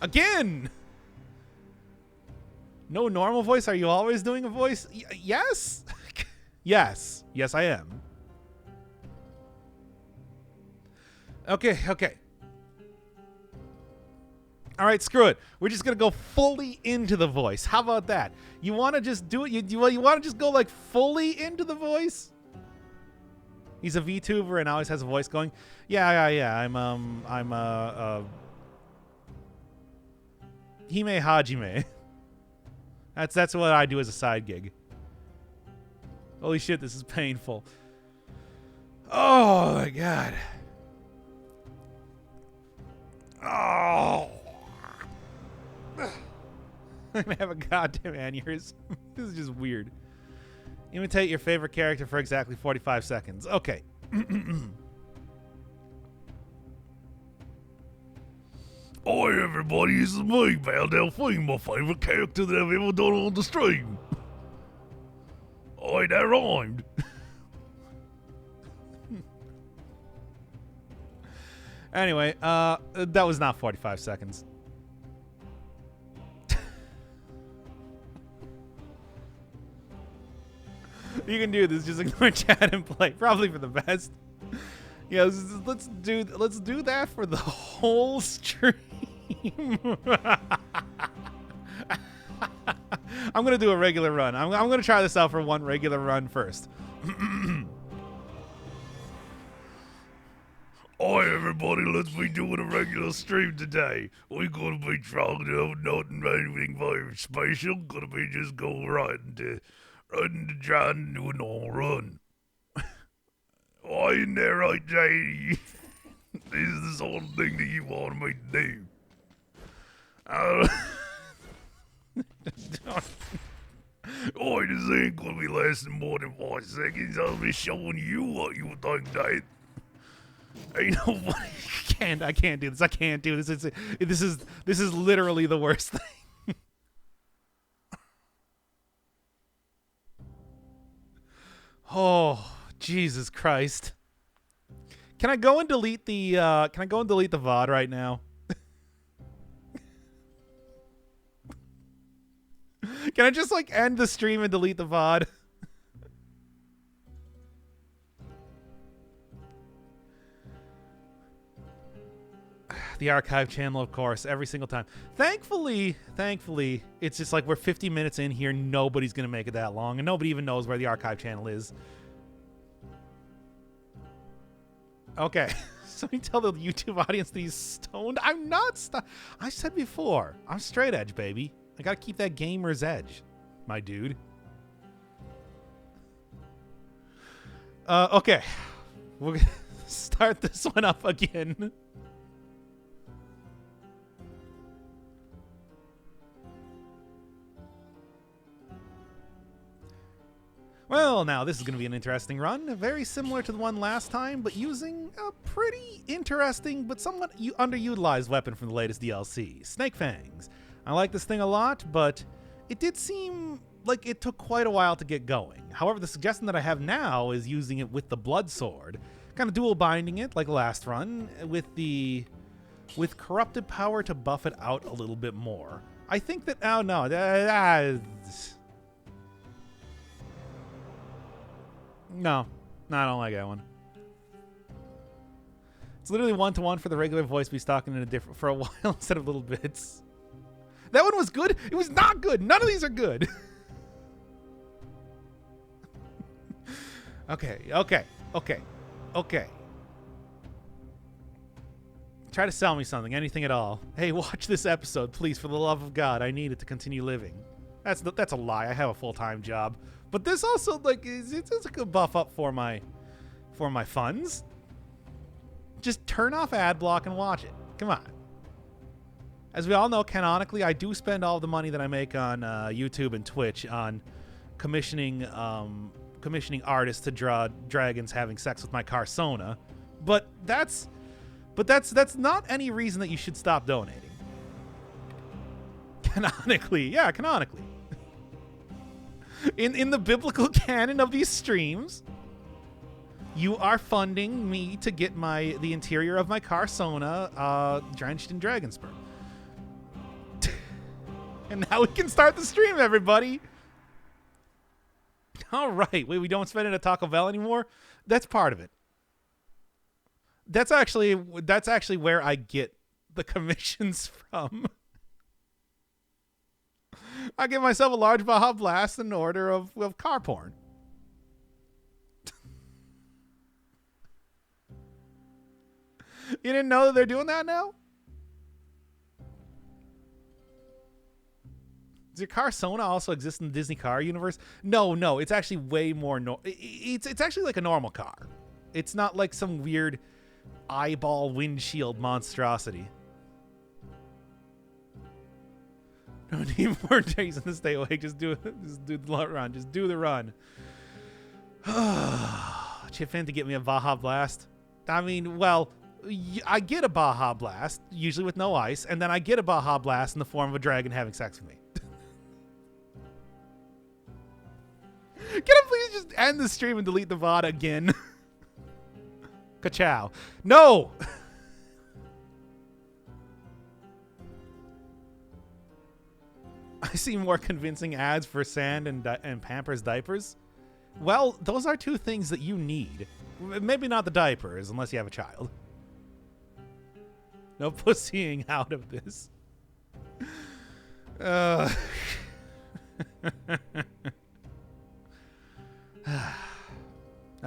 Again. No normal voice? Are you always doing a voice? Yes? Yes. Yes, I am. Okay. All right, screw it. We're just going to go fully into the voice. How about that? You want to just do it? You want to just go like fully into the voice? He's a VTuber and always has a voice going. Yeah. I'm Hime Hajime. That's what I do as a side gig. Holy shit, this is painful. Oh my god. Oh. I'm gonna have a goddamn aneurysm. This is just weird. Imitate your favorite character for exactly 45 seconds. Okay. Hi everybody, this is me, Val Delphine, my favourite character that I've ever done on the stream. That rhymed. Anyway, that was not 45 seconds. You can do this, just ignore chat and play. Probably for the best. Yeah, let's do that for the whole stream. I'm gonna do a regular run. I'm gonna try this out for one regular run first. Hi everybody, let's be doing a regular stream today. We're gonna be trying to have nothing anything very special. Gonna be just go right into trying to do a normal run. Why in there, right, JD? This is the sort of thing that you wanted me to do. This ain't gonna be lasting more than 5 seconds. I'll be showing you what you think, Dave. Ain't nobody. I can't do this. I can't do this. This is literally the worst thing. Oh, Jesus Christ. Can I go and delete the VOD right now? Can I just like end the stream and delete the VOD? The archive channel, of course, every single time. Thankfully, it's just like we're 50 minutes in here. Nobody's going to make it that long, and nobody even knows where the archive channel is. Okay. Somebody tell the YouTube audience that he's stoned. I'm not I said before, I'm straight edge, baby. I got to keep that gamer's edge, my dude. Okay. We're going to start this one up again. Well, now this is going to be an interesting run, very similar to the one last time, but using a pretty interesting but somewhat underutilized weapon from the latest DLC, Snake Fangs. I like this thing a lot, but it did seem like it took quite a while to get going. However, the suggestion that I have now is using it with the Blood Sword, kind of dual binding it like last run, with corrupted power to buff it out a little bit more. I think that, oh no, no, I don't like that one. It's literally 1-to-1 for the regular voice be talking in a different for a while instead of little bits. That one was good. It was not good. None of these are good. Okay. Try to sell me something, anything at all. Hey, watch this episode, please, for the love of God. I need it to continue living. That's a lie. I have a full-time job, but this also it's a good buff up for my funds. Just turn off ad block and watch it. Come on. As we all know, canonically, I do spend all the money that I make on YouTube and Twitch on commissioning artists to draw dragons having sex with my Carsona, but that's not any reason that you should stop donating. Canonically, yeah, canonically. In the biblical canon of these streams, you are funding me to get the interior of my Carsona drenched in dragon sperm. And now we can start the stream, everybody. All right. Wait, we don't spend it at Taco Bell anymore? That's part of it. That's actually where I get the commissions from. I give myself a large Baja Blast in order of car porn. You didn't know that they're doing that now? Does your Carsona also exist in the Disney car universe? No. It's actually way more. It's actually like a normal car. It's not like some weird eyeball windshield monstrosity. No need more reason to stay awake. Just do the run. Just do the run. Chip in to get me a Baja Blast. I mean, well, I get a Baja Blast, usually with no ice, and then I get a Baja Blast in the form of a dragon having sex with me. Can I please just end the stream and delete the VOD again? Ka-chow. No! I see more convincing ads for Sand and Pampers diapers. Well, those are two things that you need. Maybe not the diapers, unless you have a child. No pussying out of this. Now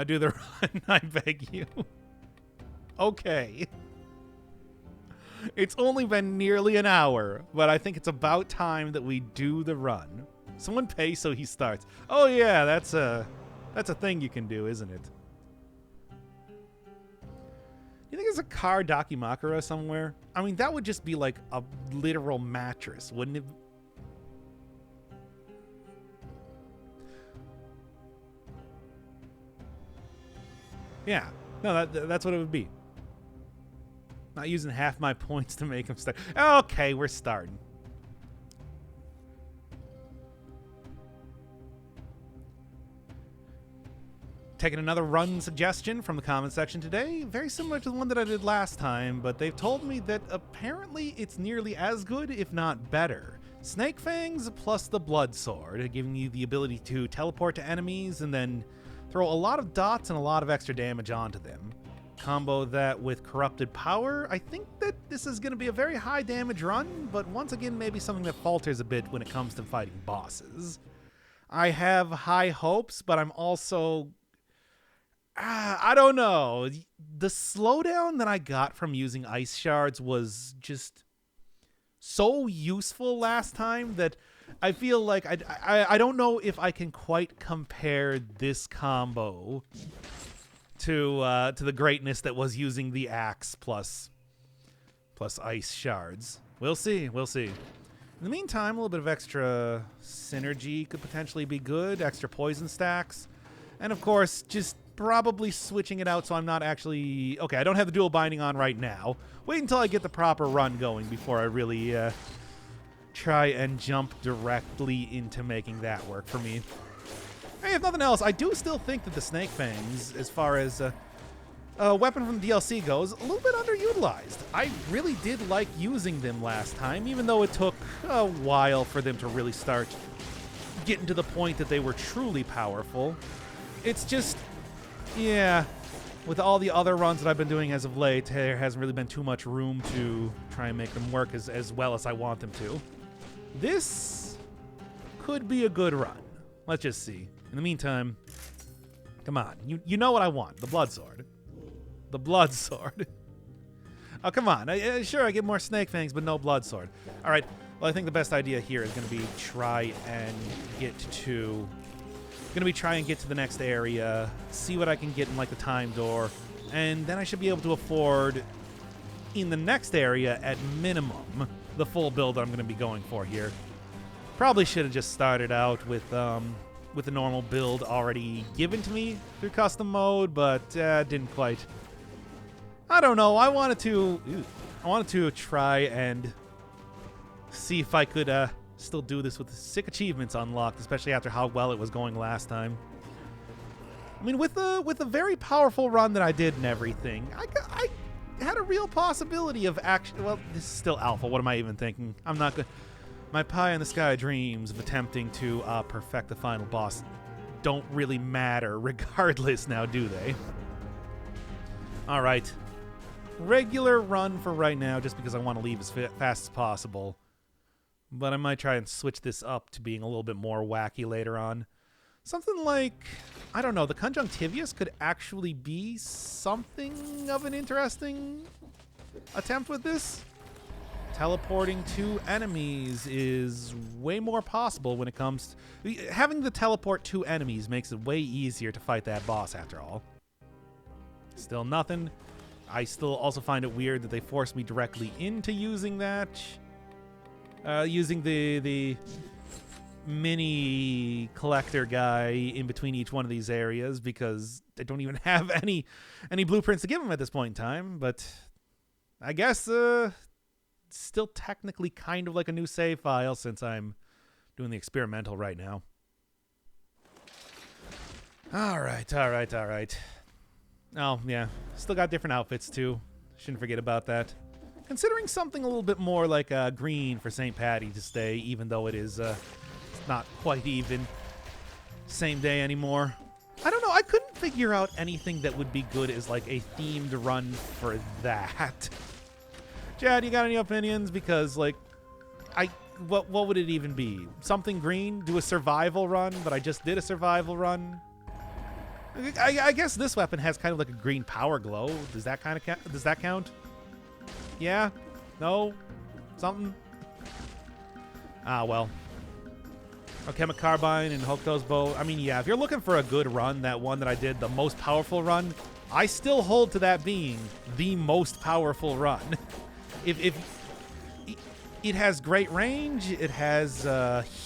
do the run, I beg you. Okay. It's only been nearly an hour, but I think it's about time that we do the run. Someone pay so he starts. Oh yeah, that's a thing you can do, isn't it? You think there's a car Dakimakura somewhere? I mean, that would just be like a literal mattress, wouldn't it? Yeah. No, that's what it would be. Not using half my points to make him start. Okay, we're starting. Taking another run suggestion from the comment section today. Very similar to the one that I did last time, but they've told me that apparently it's nearly as good, if not better. Snake Fangs plus the Blood Sword, giving you the ability to teleport to enemies and then throw a lot of dots and a lot of extra damage onto them. Combo that with Corrupted Power. I think that this is going to be a very high damage run, but once again, maybe something that falters a bit when it comes to fighting bosses. I have high hopes, but I'm also... I don't know. The slowdown that I got from using Ice Shards was just so useful last time that I feel like I don't know if I can quite compare this combo to the greatness that was using the axe plus Ice Shards. We'll see. We'll see. In the meantime, a little bit of extra synergy could potentially be good. Extra poison stacks. And of course, just probably switching it out so I'm not actually... Okay, I don't have the dual binding on right now. Wait until I get the proper run going before I really try and jump directly into making that work for me. Hey, if nothing else, I do still think that the Snake Fangs, as far as a weapon from the DLC goes, a little bit underutilized. I really did like using them last time, even though it took a while for them to really start getting to the point that they were truly powerful. It's just... Yeah, with all the other runs that I've been doing as of late, there hasn't really been too much room to try and make them work as well as I want them to. This could be a good run. Let's just see. In the meantime, come on. You know what I want. The Blood Sword. The Blood Sword. Oh, come on. Sure, I get more Snake Fangs, but no Blood Sword. All right. Well, I think the best idea here is going to be try and get to the next area, see what I can get in, like, the time door, and then I should be able to afford, in the next area, at minimum, the full build that I'm going to be going for here. Probably should have just started out with the normal build already given to me through custom mode, but didn't quite. I don't know. I wanted to try and see if I could still do this with the sick achievements unlocked, especially after how well it was going last time. I mean, with the very powerful run that I did and everything, I had a real possibility of actually. Well, this is still alpha. What am I even thinking? I'm not good. My pie in the sky dreams of attempting to perfect the final boss don't really matter regardless now, do they? All right. Regular run for right now, just because I want to leave as fast as possible. But I might try and switch this up to being a little bit more wacky later on. Something like, I don't know, the Conjunctivius could actually be something of an interesting attempt with this. Teleporting to enemies is way more possible when it comes to... Having the teleport to enemies makes it way easier to fight that boss after all. Still nothing. I still also find it weird that they forced me directly into using that. Using the mini collector guy in between each one of these areas, because I don't even have any blueprints to give him at this point in time. But I guess still technically kind of like a new save file since I'm doing the experimental right now. All right. Oh, yeah. Still got different outfits, too. Shouldn't forget about that. Considering something a little bit more like green for St. Patty to stay, even though it is not quite even same day anymore. I don't know. I couldn't figure out anything that would be good as like a themed run for that. Chad, you got any opinions? Because like, what would it even be? Something green? Do a survival run? But I just did a survival run. I guess this weapon has kind of like a green power glow. Does that count? Yeah? No? Something? Ah, well. Alchemic Carbine and Hokuto's Bow. I mean, yeah, if you're looking for a good run, that one that I did, the most powerful run, I still hold to that being the most powerful run. If it has great range, it has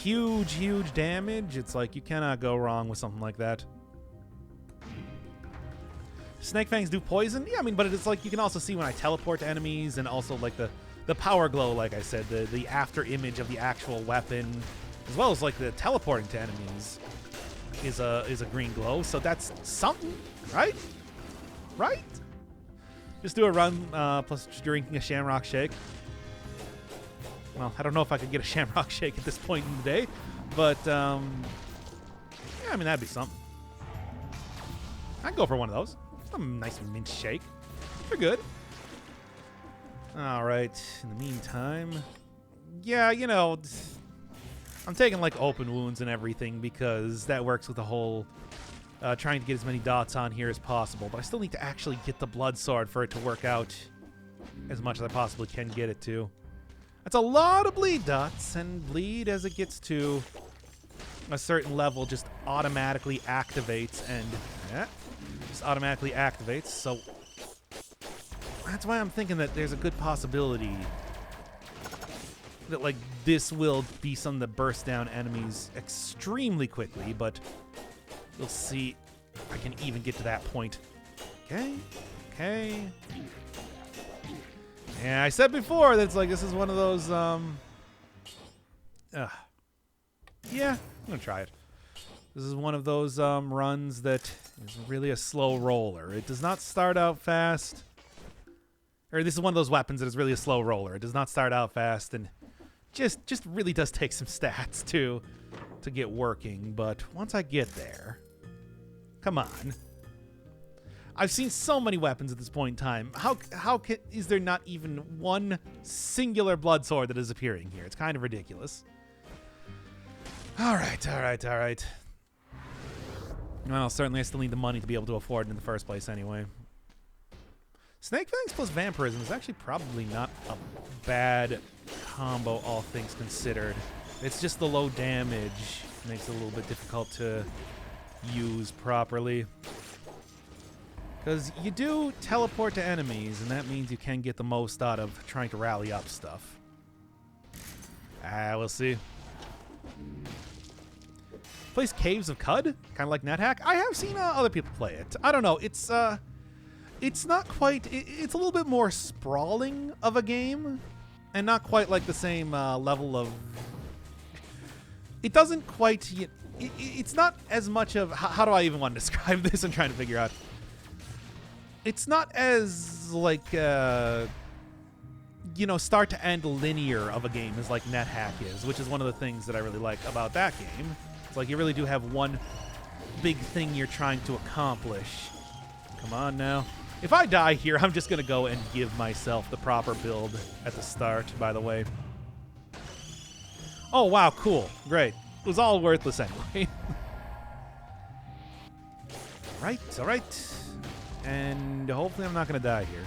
huge damage. It's like you cannot go wrong with something like that. Snake Fangs do poison? Yeah, I mean, but it's like you can also see when I teleport to enemies, and also like the power glow, like I said, the after image of the actual weapon, as well as like the teleporting to enemies is a green glow. So that's something, right? Right? Just do a run plus drinking a Shamrock Shake. Well, I don't know if I could get a Shamrock Shake at this point in the day, but yeah, I mean, that'd be something. I'd go for one of those. A nice mint shake. They're good. All right. In the meantime, yeah, you know, I'm taking like open wounds and everything because that works with the whole trying to get as many dots on here as possible. But I still need to actually get the Blood Sword for it to work out as much as I possibly can get it to. That's a lot of bleed dots, and bleed as it gets to a certain level just automatically activates, and just automatically activates. So that's why I'm thinking that there's a good possibility that like this will be something that bursts down enemies extremely quickly, but we'll see if I can even get to that point. Okay. Yeah, I said before that it's like this is one of those yeah, I'm gonna try it. This is one of those runs that is really a slow roller. It does not start out fast. Or this is one of those weapons that is really a slow roller. It does not start out fast, and just really does take some stats to get working. But once I get there, come on. I've seen so many weapons at this point in time. Is there not even one singular blood sword that is appearing here? It's kind of ridiculous. All right. Well, certainly I still need the money to be able to afford it in the first place anyway. Snake Fangs plus Vampirism is actually probably not a bad combo, all things considered. It's just the low damage makes it a little bit difficult to use properly. Because you do teleport to enemies, and that means you can get the most out of trying to rally up stuff. We'll see. Plays Caves of Cud, kind of like NetHack. I have seen other people play it. I don't know. It's not quite. It's a little bit more sprawling of a game, and not quite like the same level of. It doesn't quite. It's not as much of. How do I even want to describe this? I'm trying to figure out. It's not as like start to end linear of a game as like NetHack is, which is one of the things that I really like about that game. It's like you really do have one big thing you're trying to accomplish. Come on now. If I die here, I'm just going to go and give myself the proper build at the start, by the way. Oh, wow, cool. Great. It was all worthless anyway. All right. And hopefully I'm not going to die here.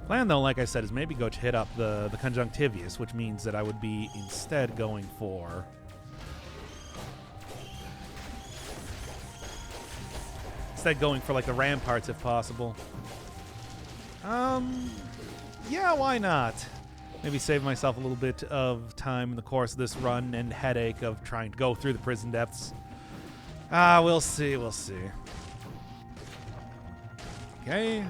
Plan, though, like I said, is maybe go hit up the Conjunctivius, which means that I would be instead going for... like the ramparts if possible. Yeah, why not? Maybe save myself a little bit of time in the course of this run and headache of trying to go through the prison depths. We'll see. Okay.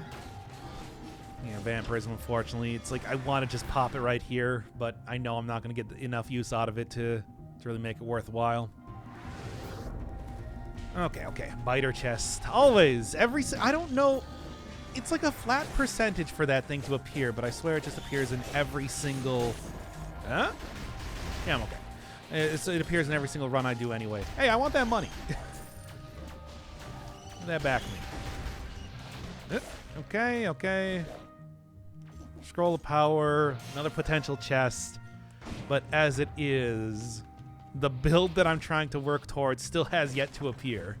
Yeah, Vampirism, unfortunately. It's like I want to just pop it right here, but I know I'm not going to get enough use out of it to really make it worthwhile. Okay. Biter chest. Always. I don't know. It's like a flat percentage for that thing to appear, but I swear it just appears in every single... Huh? Yeah, I'm okay. It appears in every single run I do anyway. Hey, I want that money. Give that back to me. Okay. Scroll of power. Another potential chest. But as it is... the build that I'm trying to work towards still has yet to appear.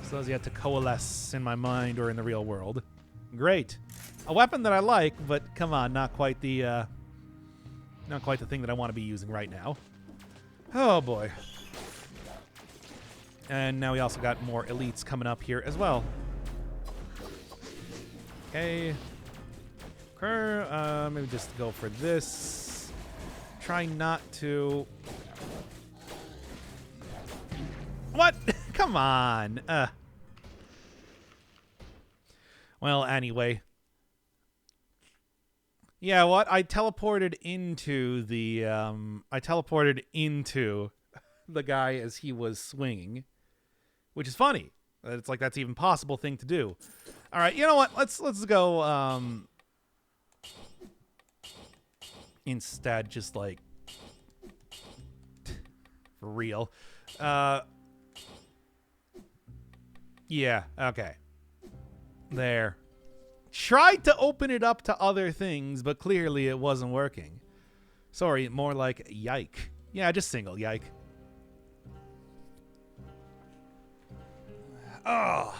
Still has yet to coalesce in my mind or in the real world. Great. A weapon that I like, but come on, not quite the thing that I want to be using right now. Oh boy. And now we also got more elites coming up here as well. Okay. Maybe just go for this. Try not to... What? Come on. Well, anyway. Yeah, what? I teleported into the guy as he was swinging, which is funny. It's like that's even possible thing to do. All right, you know what? Let's go instead just like for real. Yeah, okay. There. Tried to open it up to other things, but clearly it wasn't working. Sorry, more like yike. Yeah, just single yike. Oh.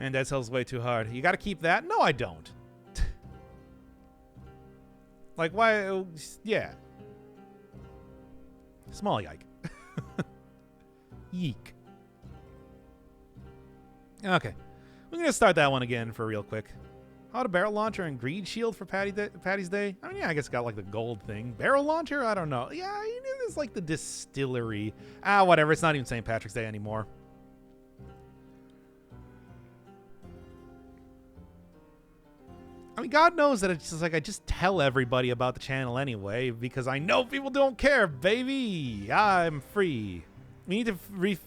And that sells way too hard. You gotta keep that? No, I don't. Like, why? Yeah. Small yike. Yeek. Okay. We're going to start that one again for real quick. How to barrel launcher and greed shield for Patty's Day? I mean, yeah, I guess it got like the gold thing. Barrel launcher? I don't know. Yeah, you know, there's like the distillery. Whatever. It's not even St. Patrick's Day anymore. I mean, God knows that it's just like I just tell everybody about the channel anyway because I know people don't care, baby. I'm free. We need to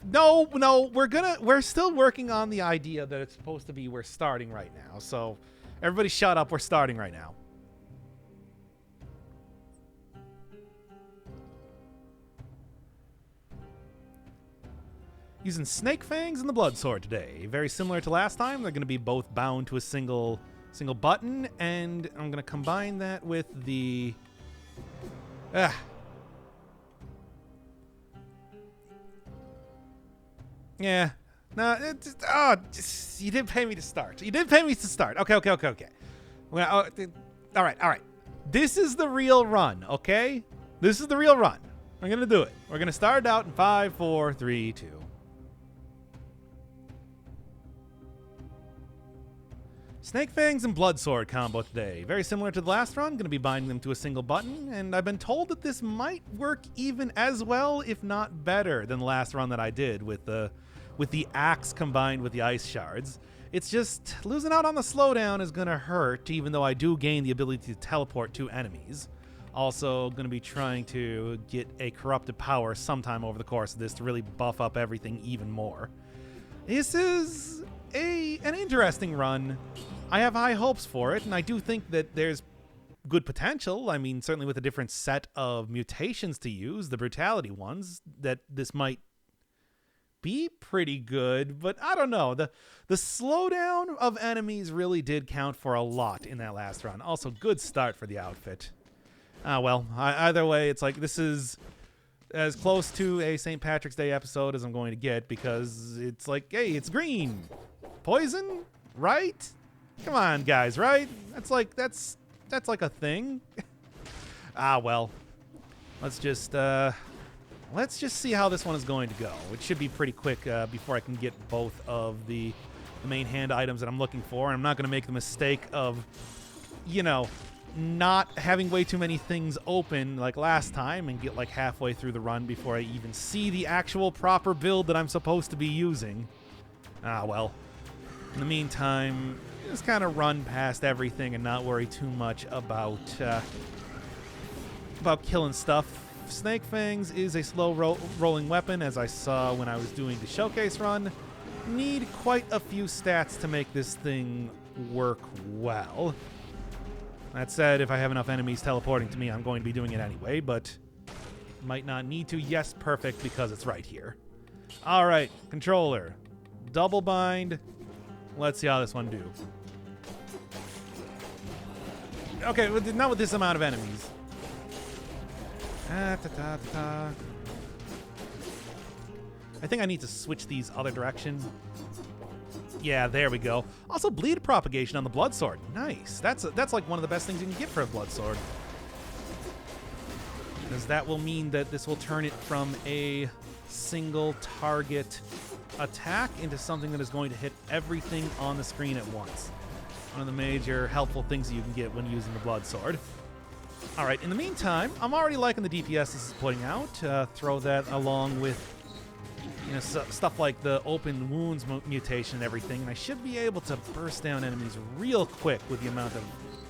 no, we're still working on the idea that it's supposed to be we're starting right now. So everybody shut up, we're starting right now. Using Snake Fangs and the Blood Sword today. Very similar to last time. They're going to be both bound to a single button, and I'm going to combine that with the... Yeah. No, you didn't pay me to start. You didn't pay me to start. Okay. Well, all right. This is the real run, okay? This is the real run. We're going to do it. We're going to start out in 5, 4, 3, 2. Snake Fangs and Blood Sword combo today. Very similar to the last run. Going to be binding them to a single button, and I've been told that this might work even as well, if not better, than the last run that I did with the axe combined with the ice shards. It's just losing out on the slowdown is going to hurt, even though I do gain the ability to teleport to enemies. Also going to be trying to get a corrupted power sometime over the course of this to really buff up everything even more. This is an interesting run. I have high hopes for it, and I do think that there's good potential. I mean, certainly with a different set of mutations to use, the brutality ones, that this might be pretty good, but I don't know. The slowdown of enemies really did count for a lot in that last run. Also, good start for the outfit. Well, either way, it's like this is as close to a St. Patrick's Day episode as I'm going to get, because it's like, hey, it's green. Poison? Right? Come on, guys, right? That's like a thing. Well. Let's just see how this one is going to go. It should be pretty quick before I can get both of the main hand items that I'm looking for. And I'm not going to make the mistake of, not having way too many things open like last time and get like halfway through the run before I even see the actual proper build that I'm supposed to be using. Well. In the meantime, just kind of run past everything and not worry too much about killing stuff. Snake Fangs is a slow rolling weapon, as I saw when I was doing the showcase run. Need quite a few stats to make this thing work well. That said, if I have enough enemies teleporting to me, I'm going to be doing it anyway, but might not need to. Yes, perfect, because it's right here. All right, controller. Double bind. Let's see how this one do. Okay, not with this amount of enemies. I think I need to switch these other direction. Yeah, there we go. Also, bleed propagation on the Blood Sword. Nice. That's like one of the best things you can get for a Blood Sword. Because that will mean that this will turn it from a single target attack into something that is going to hit everything on the screen at once. One of the major helpful things that you can get when using the Blood Sword. All right, in the meantime, I'm already liking the DPS this is putting out. Throw that along with stuff like the open wounds mutation and everything, and I should be able to burst down enemies real quick with the amount of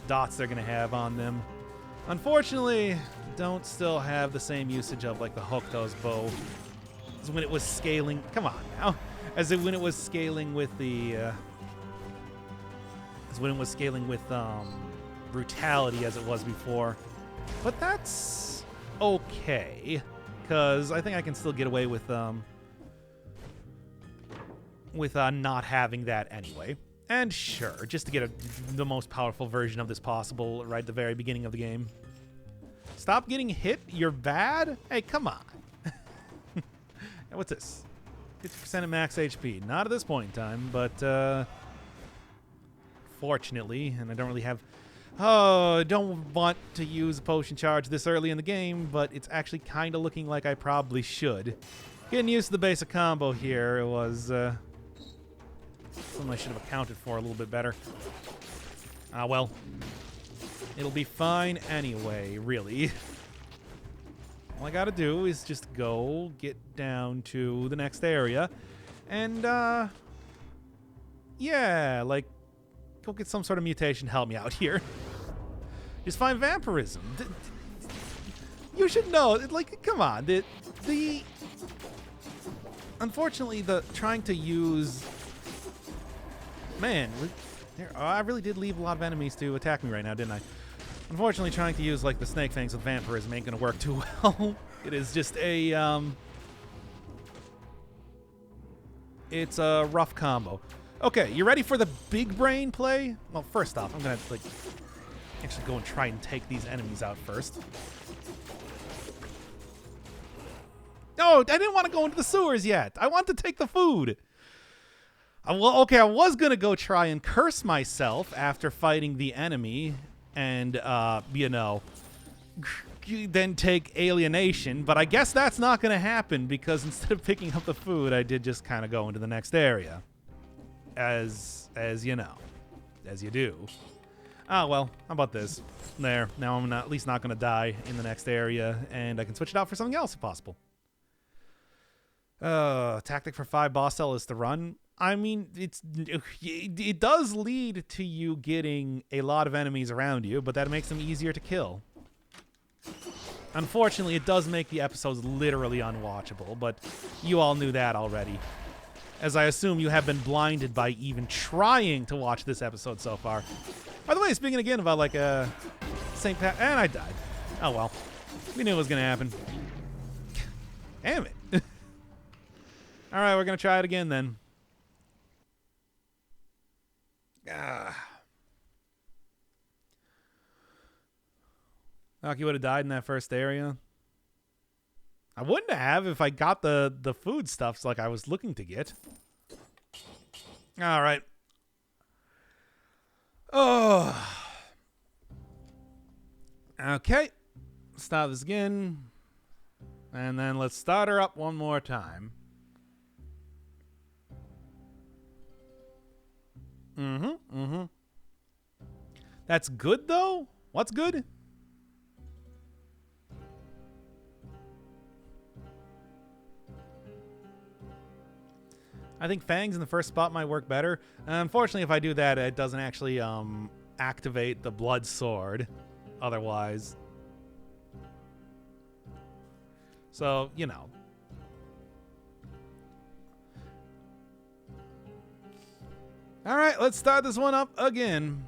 dots they're going to have on them. Unfortunately, don't still have the same usage of like the Hokuto's bow as when it was scaling. Come on now, when it was scaling with the brutality as it was before. But that's okay, because I think I can still get away with not having that anyway. And sure, just to get the most powerful version of this possible right at the very beginning of the game. Stop getting hit? You're bad? Hey, come on. What's this? 50% of max HP. Not at this point in time, but fortunately, and I don't really have... Oh, I don't want to use a potion charge this early in the game, but it's actually kind of looking like I probably should. Getting used to the basic combo here was something I should have accounted for a little bit better. Well. It'll be fine anyway, really. All I gotta do is just go get down to the next area. And, yeah, like, go get some sort of mutation to help me out here. Just find vampirism. You should know, like, come on. Unfortunately, trying to use... Man, I really did leave a lot of enemies to attack me right now, didn't I? Unfortunately, trying to use, like, the Snake Fangs with vampirism ain't gonna work too well. It is just a, It's a rough combo. Okay, you ready for the big brain play? Well, first off, I'm gonna like actually go and try and take these enemies out first. No, I didn't want to go into the sewers yet. I want to take the food. Well, okay, I was gonna go try and curse myself after fighting the enemy, and you know, then take alienation. But I guess that's not gonna happen because instead of picking up the food, I did just kind of go into the next area, as you know, as you do. Oh well, how about this? There. Now I'm at least not gonna die in the next area, and I can switch it out for something else if possible. Tactic for 5 boss cell is to run. I mean, it does lead to you getting a lot of enemies around you, but that makes them easier to kill. Unfortunately, it does make the episodes literally unwatchable, but you all knew that already. As I assume you have been blinded by even trying to watch this episode so far. By the way, speaking again about like St. Pat, and I died. Oh well, we knew it was gonna happen. Damn it. All right, we're gonna try it again then. Aki would have died in that first area. I wouldn't have if I got the food stuffs like I was looking to get. All right. Oh. Okay. Stop this again. And then let's start her up one more time. That's good, though? What's good? I think Fangs in the first spot might work better. Unfortunately, if I do that, it doesn't actually activate the Blood Sword otherwise. So, you know. All right, let's start this one up again.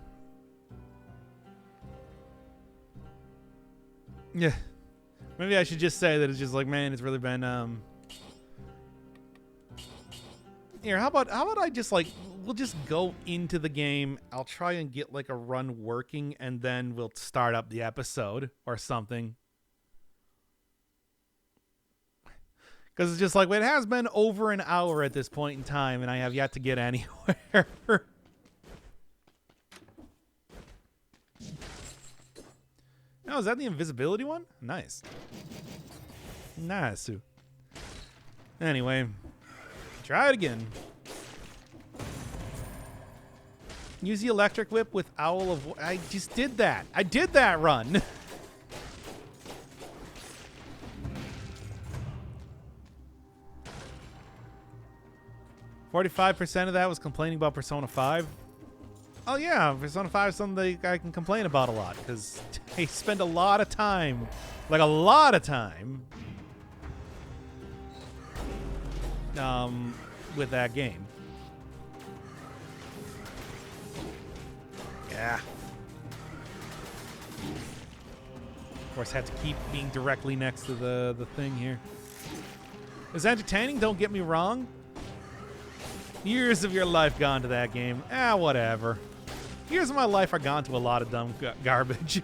Yeah. Maybe I should just say that it's just like, man, it's really been Here, how about I just like we'll just go into the game. I'll try and get like a run working and then we'll start up the episode or something. Because it's just like, well, it has been over an hour at this point in time, and I have yet to get anywhere. Oh, is that the invisibility one? Nice. Nice. Anyway, try it again. Use the electric whip with Owl of... I just did that. I did that run. 45% of that was complaining about Persona 5. Oh yeah, Persona 5 is something that I can complain about a lot because I spend a lot of time, like a lot of time, with that game. Yeah. Of course, had to keep being directly next to the thing here. It's entertaining, don't get me wrong. Years of your life gone to that game. Whatever. Years of my life are gone to a lot of dumb garbage.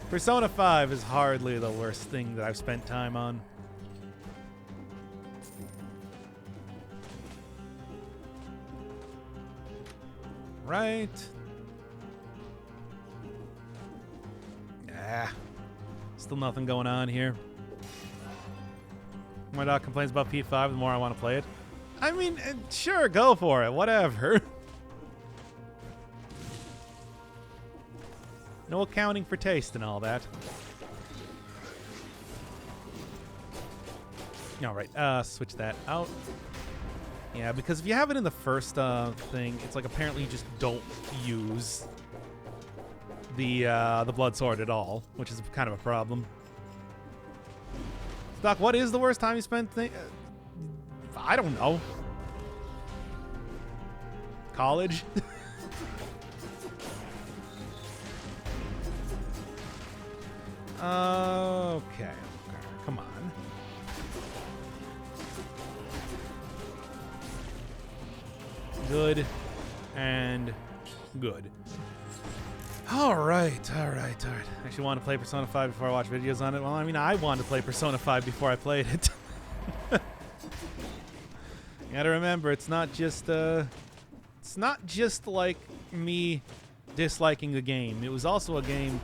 Persona 5 is hardly the worst thing that I've spent time on. Right. Still nothing going on here. My dog complains about P5 the more I want to play it. I mean, sure, go for it. Whatever. No accounting for taste and all that. All right, switch that out. Yeah, because if you have it in the first thing, it's like apparently you just don't use the Blood Sword at all, which is kind of a problem. Doc, what is the worst time you spent? I don't know. College? Okay. Come on. good and good. All right. I actually want to play Persona 5 before I watch videos on it. Well, I mean, I wanted to play Persona 5 before I played it. You gotta remember, it's not just like me disliking the game. It was also a game.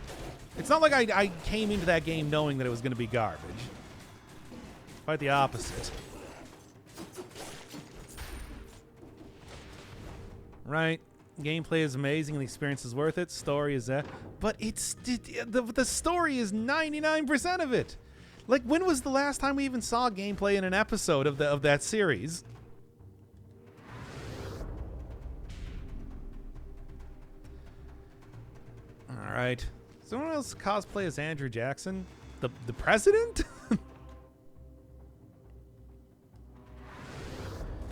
It's not like I came into that game knowing that it was going to be garbage. Quite the opposite. Right. Gameplay is amazing and the experience is worth it. Story is that. But the story is 99% of it. Like, when was the last time we even saw gameplay in an episode of that series? All right. Someone else cosplay as Andrew Jackson? The president?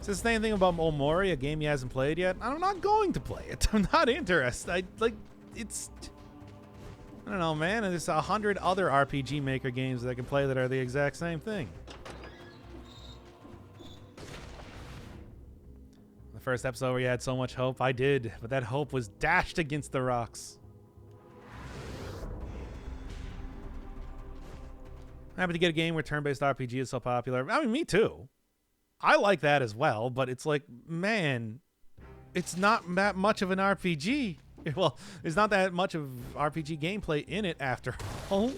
Is this the same thing about Omori, a game he hasn't played yet? I'm not going to play it. I'm not interested. I don't know, man. There's 100 other RPG Maker games that I can play that are the exact same thing. The first episode where you had so much hope, I did, but that hope was dashed against the rocks. Happy to get a game where turn-based RPG is so popular. I mean, me too. I like that as well, but it's like, man, it's not that much of an RPG. Well, there's not that much of RPG gameplay in it after all.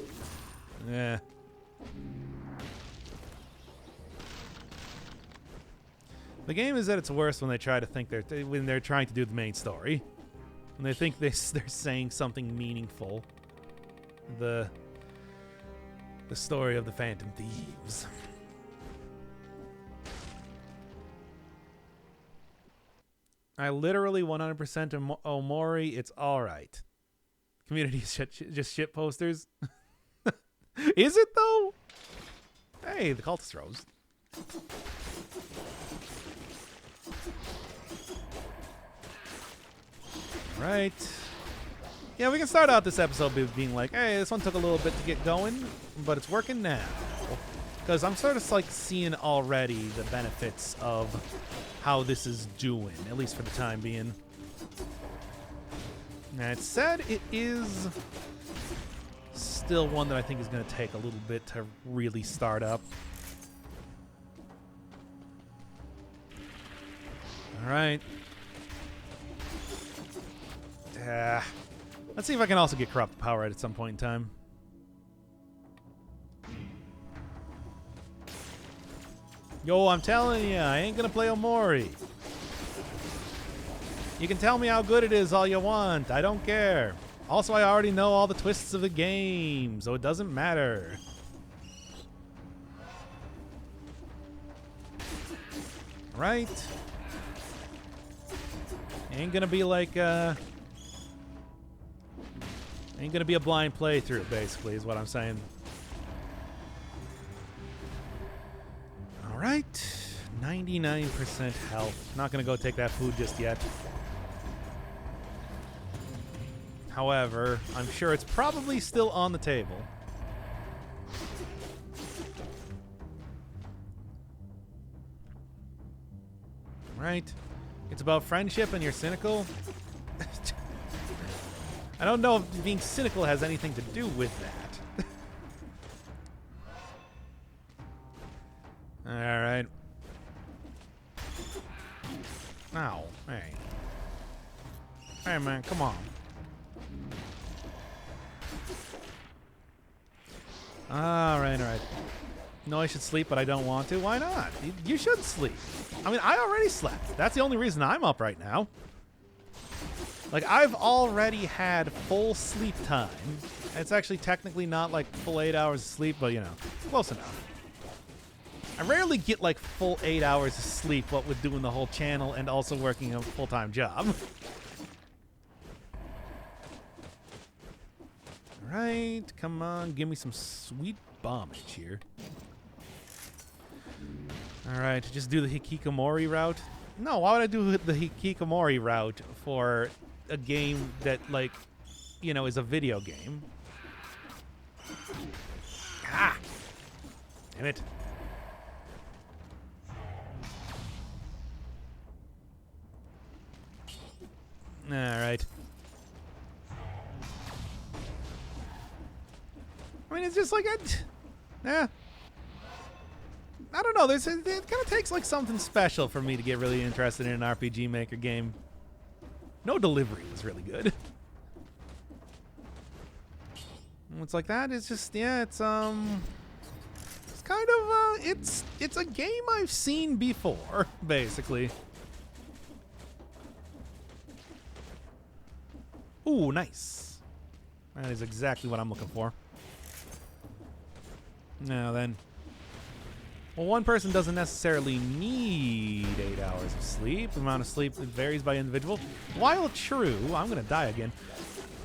Yeah. The game is at its worst when they try to think when they're trying to do the main story. When they think they're saying something meaningful. The story of the Phantom Thieves. I literally 100% Omori. It's all right. Community is just shit posters. Is it though? Hey, the cultist rose. Right. Yeah, we can start out this episode being like, hey, this one took a little bit to get going, but it's working now. Because I'm sort of like seeing already the benefits of how this is doing, at least for the time being. That said, it is still one that I think is going to take a little bit to really start up. All right. Let's see if I can also get corrupt power at some point in time. Yo, I'm telling you, I ain't gonna play Omori. You can tell me how good it is all you want. I don't care. Also, I already know all the twists of the game, so it doesn't matter. Right? Ain't gonna be like, ain't gonna be a blind playthrough, basically, is what I'm saying. Alright. 99% health. Not gonna go take that food just yet. However, I'm sure it's probably still on the table. Right. It's about friendship and you're cynical. I don't know if being cynical has anything to do with that. Alright. Ow. Hey. Hey, man, come on. Alright. No, I should sleep, but I don't want to. Why not? You should sleep. I mean, I already slept. That's the only reason I'm up right now. Like, I've already had full sleep time. It's actually technically not like full 8 hours of sleep, but, you know, close enough. I rarely get like full 8 hours of sleep, what with doing the whole channel and also working a full-time job. Alright, come on, give me some sweet bombage here. Alright, just do the Hikikomori route. No, why would I do the Hikikomori route for a game that, like, you know, is a video game? Ah! Damn it. All right. I mean, it's just like I don't know. It kind of takes like something special for me to get really interested in an RPG Maker game. No delivery was really good. It's like that. It's just it's kind of it's a game I've seen before, basically. Ooh, nice. That is exactly what I'm looking for. Now then. Well, one person doesn't necessarily need 8 hours of sleep. The amount of sleep varies by individual. While true, I'm gonna die again.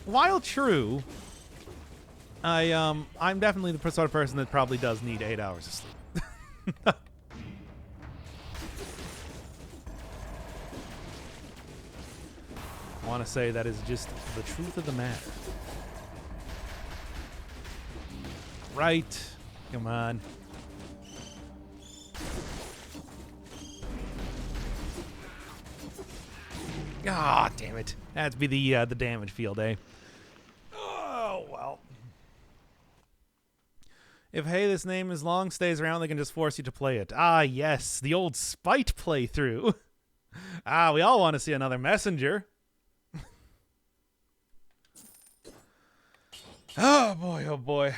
While true, I'm definitely the sort of person that probably does need 8 hours of sleep. I want to say that is just the truth of the matter. Right. Come on. Ah, damn it. That'd be the damage field, eh? Oh, well. If Hey, This Name Is Long stays around, they can just force you to play it. Ah, yes. The old Spite playthrough. Ah, we all want to see another messenger. Oh, boy, oh, boy.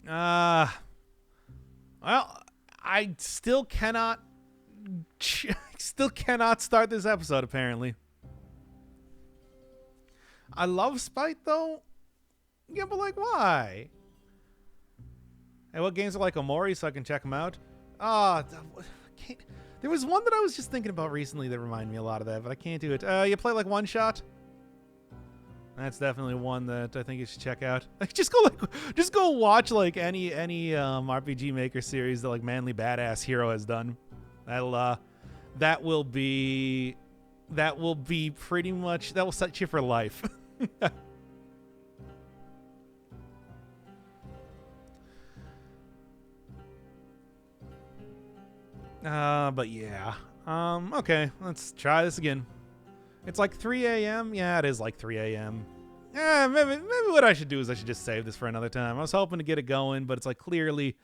Well, I still cannot start this episode, apparently. I love Spite, though. Yeah, but, like, why? Hey, what games are like Omori so I can check them out? There was one that I was just thinking about recently that reminded me a lot of that, but I can't do it. You play, like, One Shot? That's definitely one that I think you should check out. Like, just go watch like any RPG Maker series that like Manly Badass Hero has done. That will be pretty much, that will set you for life. But yeah. Okay, let's try this again. It's like 3 a.m. Yeah, it is like 3 a.m. Yeah, maybe what I should do is I should just save this for another time. I was hoping to get it going, but it's like clearly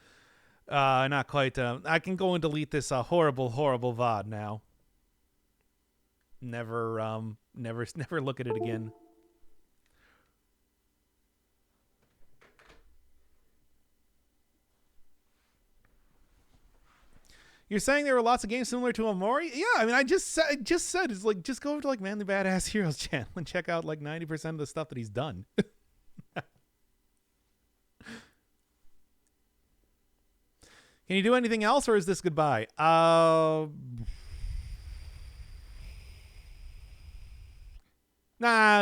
not quite. I can go and delete this horrible VOD now. Never look at it again. You're saying there were lots of games similar to Omori? Yeah, I mean, I just said it's like just go over to like Manly Badass Heroes channel and check out like 90% of the stuff that he's done. Can you do anything else, or is this goodbye? Nah,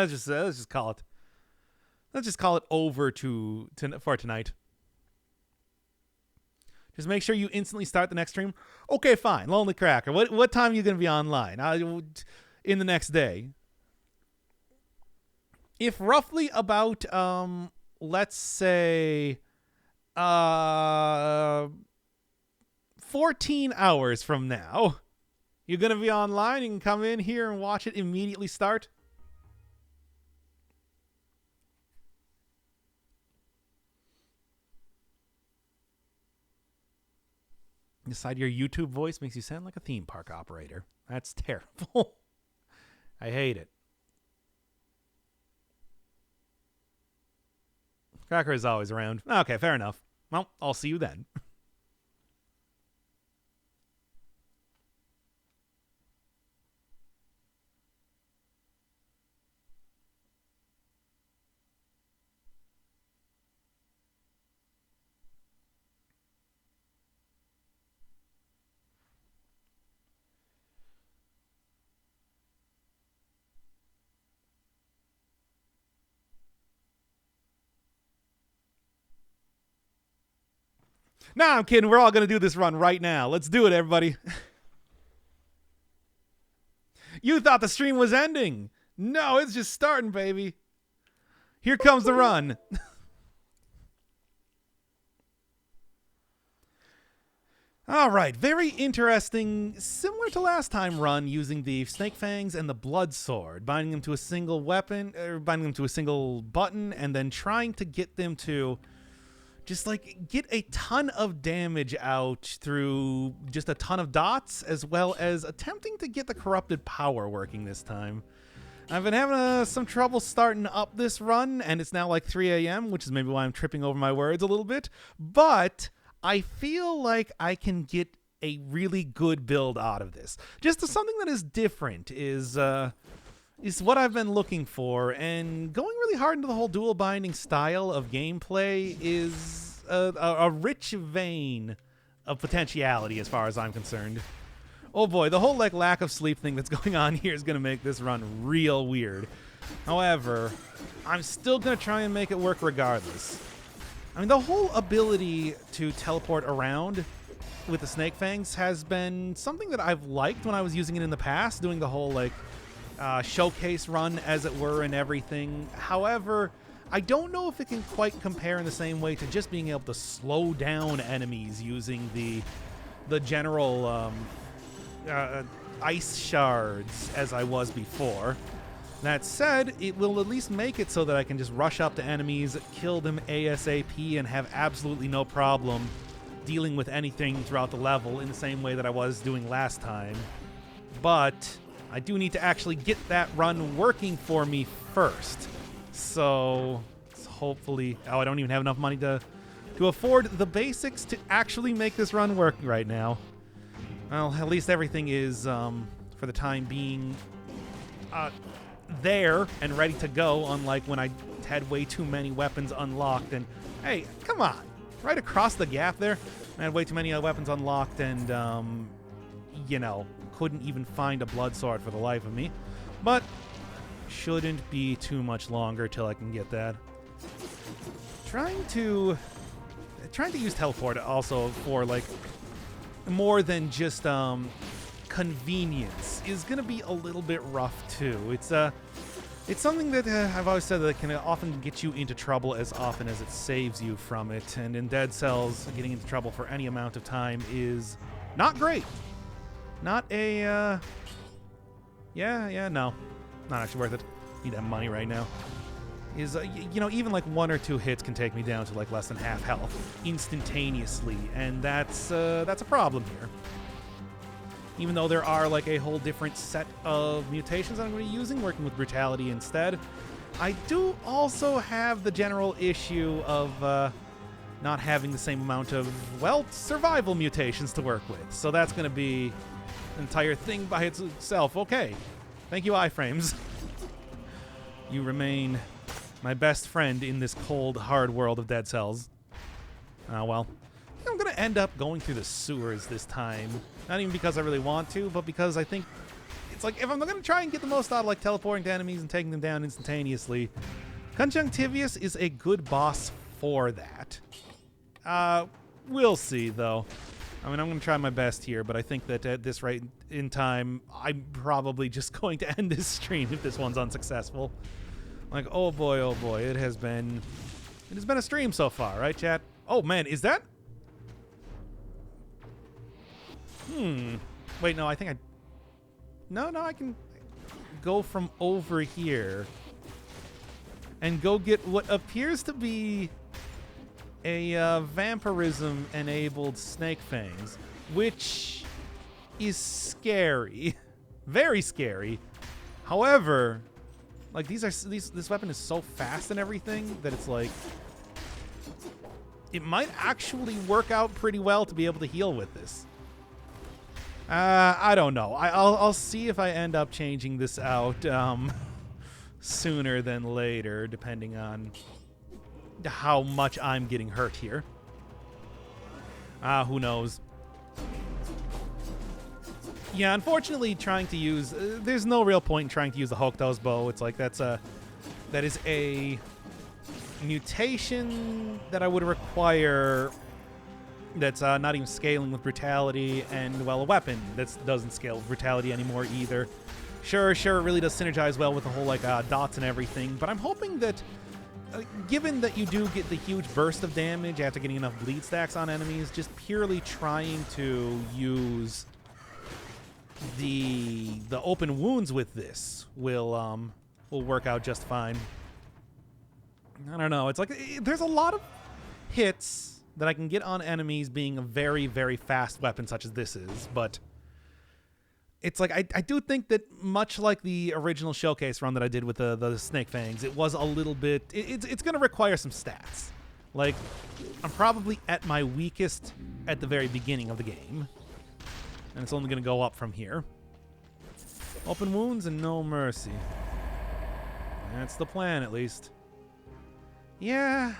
let's just call it. Let's just call it over for tonight. Just make sure you instantly start the next stream. Okay, fine. Lonely Cracker. What time are you going to be online? In the next day. If roughly about, let's say, 14 hours from now, you're going to be online, you can come in here and watch it immediately start. Decide your YouTube voice makes you sound like a theme park operator. That's terrible. I hate it. Cracker is always around. Okay, fair enough. Well, I'll see you then. Nah, I'm kidding. We're all going to do this run right now. Let's do it, everybody. You thought the stream was ending. No, it's just starting, baby. Here comes the run. All right, very interesting, similar to last time run, using the Snake Fangs and the Blood Sword, binding them to a single weapon, or binding them to a single button, and then trying to get them to just like get a ton of damage out through just a ton of dots, as well as attempting to get the corrupted power working this time. I've been having some trouble starting up this run, and it's now like 3 a.m., which is maybe why I'm tripping over my words a little bit, but I feel like I can get a really good build out of this. Just something that is different is what I've been looking for, and going really hard into the whole dual binding style of gameplay is a rich vein of potentiality as far as I'm concerned. Oh boy, the whole like lack of sleep thing that's going on here is going to make this run real weird. However, I'm still going to try and make it work regardless. I mean, the whole ability to teleport around with the Snake Fangs has been something that I've liked when I was using it in the past, doing the whole like showcase run, as it were, and everything. However, I don't know if it can quite compare in the same way to just being able to slow down enemies using the general ice shards as I was before. That said, it will at least make it so that I can just rush up to enemies, kill them ASAP, and have absolutely no problem dealing with anything throughout the level in the same way that I was doing last time. But I do need to actually get that run working for me first. So hopefully... Oh, I don't even have enough money to afford the basics to actually make this run work right now. Well, at least everything is, for the time being, there and ready to go, unlike when I had way too many weapons unlocked. And hey, come on, right across the gap there, I had way too many weapons unlocked and you know, couldn't even find a blood sword for the life of me. But shouldn't be too much longer till I can get that. Trying to use teleport also for like more than just convenience is going to be a little bit rough too. It's something that I've always said that can often get you into trouble as often as it saves you from it. And in Dead Cells, getting into trouble for any amount of time is not great. Not a, no. Not actually worth it. Need that money right now. Is, you know, even like 1 or 2 hits can take me down to like less than half health instantaneously. And that's a problem here. Even though there are like a whole different set of mutations that I'm going to be using, working with brutality instead, I do also have the general issue of not having the same amount of, well, survival mutations to work with. So that's going to be an entire thing by itself. Okay. Thank you, iframes. You remain my best friend in this cold, hard world of Dead Cells. Well, I'm going to end up going through the sewers this time. Not even because I really want to, but because I think it's like, if I'm going to try and get the most out of like teleporting to enemies and taking them down instantaneously, Conjunctivius is a good boss for that. We'll see, though. I mean, I'm going to try my best here, but I think that at this rate in time, I'm probably just going to end this stream if this one's unsuccessful. Like, oh boy, it has been a stream so far, right, chat? Oh man, is that? Wait, no, I think No, I can go from over here and go get what appears to be a vampirism-enabled Snake Fangs, which is scary. Very scary. However, like, this weapon is so fast and everything that it's like... It might actually work out pretty well to be able to heal with this. I don't know. I'll see if I end up changing this out sooner than later, depending on how much I'm getting hurt here. Who knows? Yeah, unfortunately, trying to use... there's no real point in trying to use the Hokuto's bow. It's like that is a mutation that I would require that's not even scaling with brutality, and, well, a weapon that doesn't scale with brutality anymore either. Sure, it really does synergize well with the whole, like, dots and everything, but I'm hoping that given that you do get the huge burst of damage after getting enough bleed stacks on enemies, just purely trying to use the open wounds with this will work out just fine. I don't know. It's like there's a lot of hits that I can get on enemies being a very, very fast weapon such as this is, but it's like I do think that much like the original showcase run that I did with the Snake Fangs, it was a little bit... It's going to require some stats. Like, I'm probably at my weakest at the very beginning of the game, and it's only going to go up from here. Open wounds and no mercy. That's the plan, at least. Yeah.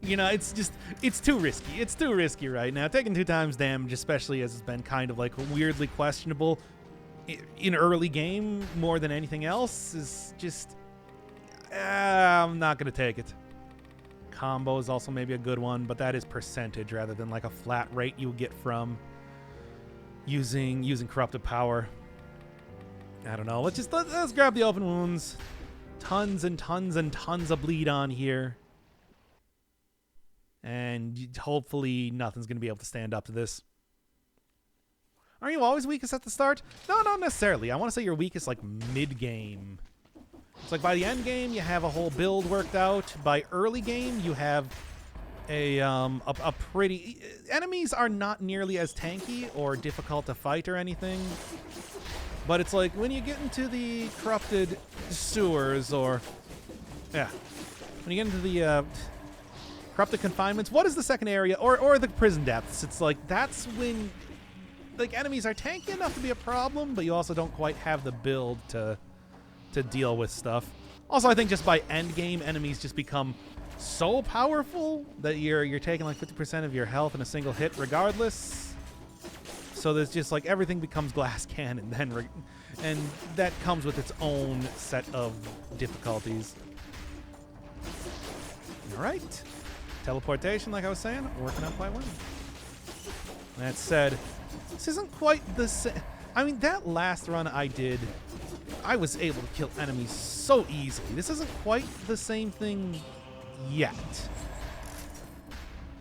You know, it's too risky. It's too risky right now. Taking 2 times damage, especially as it's been kind of like weirdly questionable in early game more than anything else, is just... I'm not going to take it. Combo is also maybe a good one, but that is percentage rather than like a flat rate you get from using corrupted power. I don't know. Let's grab the open wounds. Tons and tons and tons of bleed on here. And hopefully nothing's going to be able to stand up to this. Are you always weakest at the start? No, not necessarily. I want to say you're weakest like mid-game. It's like by the end game, you have a whole build worked out. By early game, you have a pretty... Enemies are not nearly as tanky or difficult to fight or anything. But it's like when you get into the corrupted sewers or... Yeah. When you get into the... corrupted confinements. What is the second area? Or the prison depths. It's like that's when like enemies are tanky enough to be a problem, but you also don't quite have the build to deal with stuff. Also, I think just by end game, enemies just become so powerful that you're taking like 50% of your health in a single hit regardless. So there's just like everything becomes glass cannon then, and that comes with its own set of difficulties. All right. Teleportation, like I was saying, working out quite well. That said, this isn't quite the same. I mean, that last run I did, I was able to kill enemies so easily. This isn't quite the same thing yet.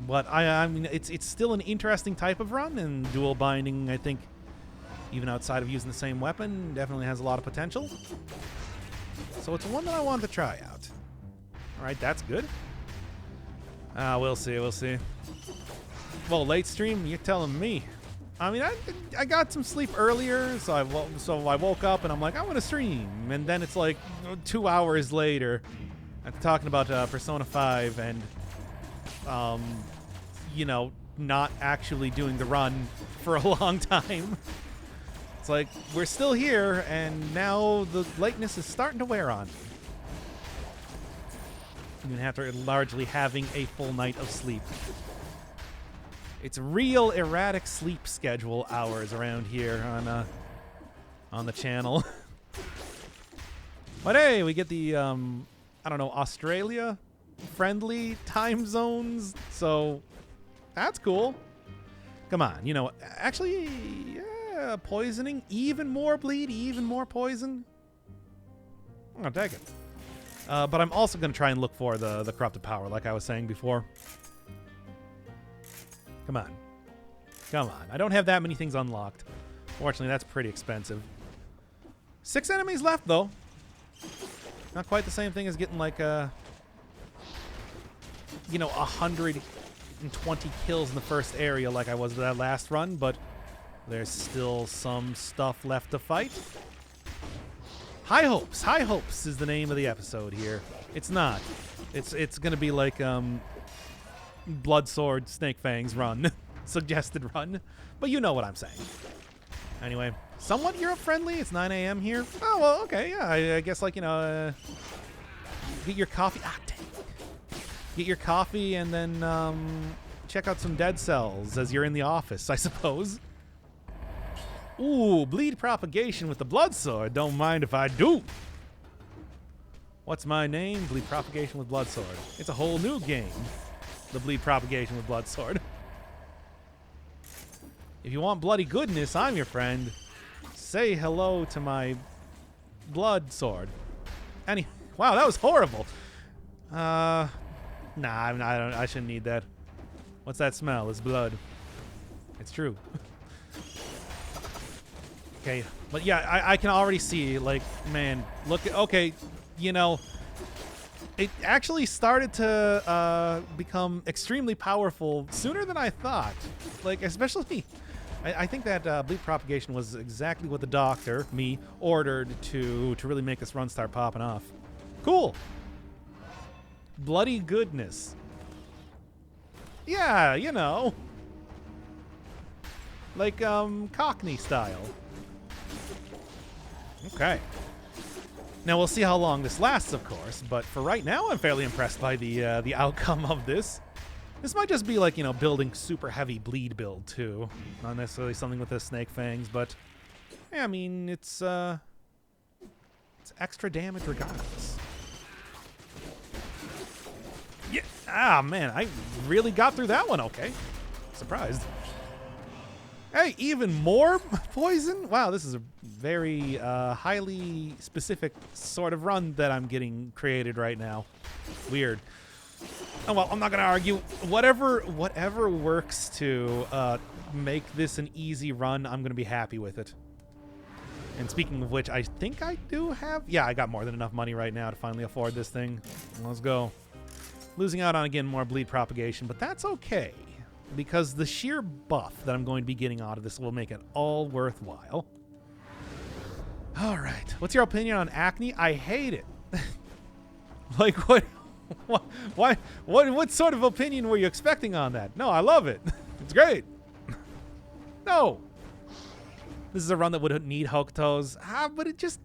But I mean, it's still an interesting type of run, and dual binding, I think, even outside of using the same weapon, definitely has a lot of potential. So it's one that I want to try out. All right, that's good. We'll see, we'll see. Well, late stream, you're telling me. I mean, I got some sleep earlier, so I woke up and I'm like, I want to stream. And then it's like 2 hours later, I'm talking about Persona 5 and, you know, not actually doing the run for a long time. It's like, we're still here, and now the lateness is starting to wear on me. Even after largely having a full night of sleep. It's real erratic sleep schedule hours around here on the channel. But hey, we get the I don't know, Australia friendly time zones, so that's cool. Come on, you know, actually, yeah, poisoning, even more bleed, even more poison. I'm gonna take it. But I'm also going to try and look for the corrupted power, like I was saying before. Come on. Come on. I don't have that many things unlocked. Fortunately, that's pretty expensive. 6 enemies left, though. Not quite the same thing as getting, like, you know, 120 kills in the first area like I was with that last run, but there's still some stuff left to fight. High Hopes. High Hopes is the name of the episode here. It's not. It's going to be like Blood Sword Snake Fangs run. Suggested run. But you know what I'm saying. Anyway, somewhat hero friendly. It's 9 a.m. here. Oh, well, okay. Yeah, I guess like, you know, get your coffee. Ah, dang. Get your coffee and then check out some Dead Cells as you're in the office, I suppose. Ooh, bleed propagation with the Blood Sword. Don't mind if I do. What's my name? Bleed propagation with Blood Sword. It's a whole new game. The bleed propagation with Blood Sword. If you want bloody goodness, I'm your friend. Say hello to my Blood Sword. Wow, that was horrible. Nah, I shouldn't need that. What's that smell? It's blood. It's true. Okay, but yeah, I can already see, like, man, look at, okay, you know, it actually started to become extremely powerful sooner than I thought. Like, especially, I think that bleed propagation was exactly what the doctor, me, ordered to really make this run start popping off. Cool. Bloody goodness. Yeah, you know. Like, Cockney style. Okay. Now we'll see how long this lasts, of course, but for right now, I'm fairly impressed by the outcome of this. This might just be like, you know, building super heavy bleed build too, not necessarily something with the snake fangs, but yeah, I mean it's extra damage regardless. Yeah. Ah man, I really got through that one. Okay, surprised. Hey, even more poison? Wow, this is a very highly specific sort of run that I'm getting created right now. Weird. Oh, well, I'm not going to argue. Whatever works to make this an easy run, I'm going to be happy with it. And speaking of which, I think I do have... Yeah, I got more than enough money right now to finally afford this thing. Let's go. Losing out on, again, more bleed propagation, but that's okay. Because the sheer buff that I'm going to be getting out of this will make it all worthwhile. All right. What's your opinion on acne? I hate it. Like, what sort of opinion were you expecting on that? No, I love it. It's great. No. This is a run that would need Hokutos. But it's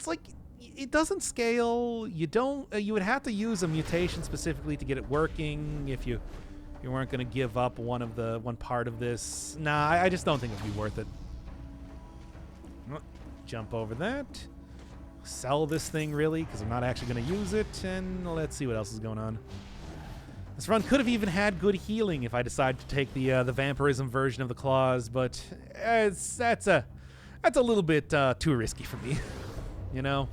like, it doesn't scale. You would have to use a mutation specifically to get it working if you weren't going to give up one part of this. Nah, I just don't think it'd be worth it. Jump over that. Sell this thing, really, because I'm not actually going to use it. And let's see what else is going on. This run could have even had good healing if I decided to take the vampirism version of the claws, but that's a little bit too risky for me, you know?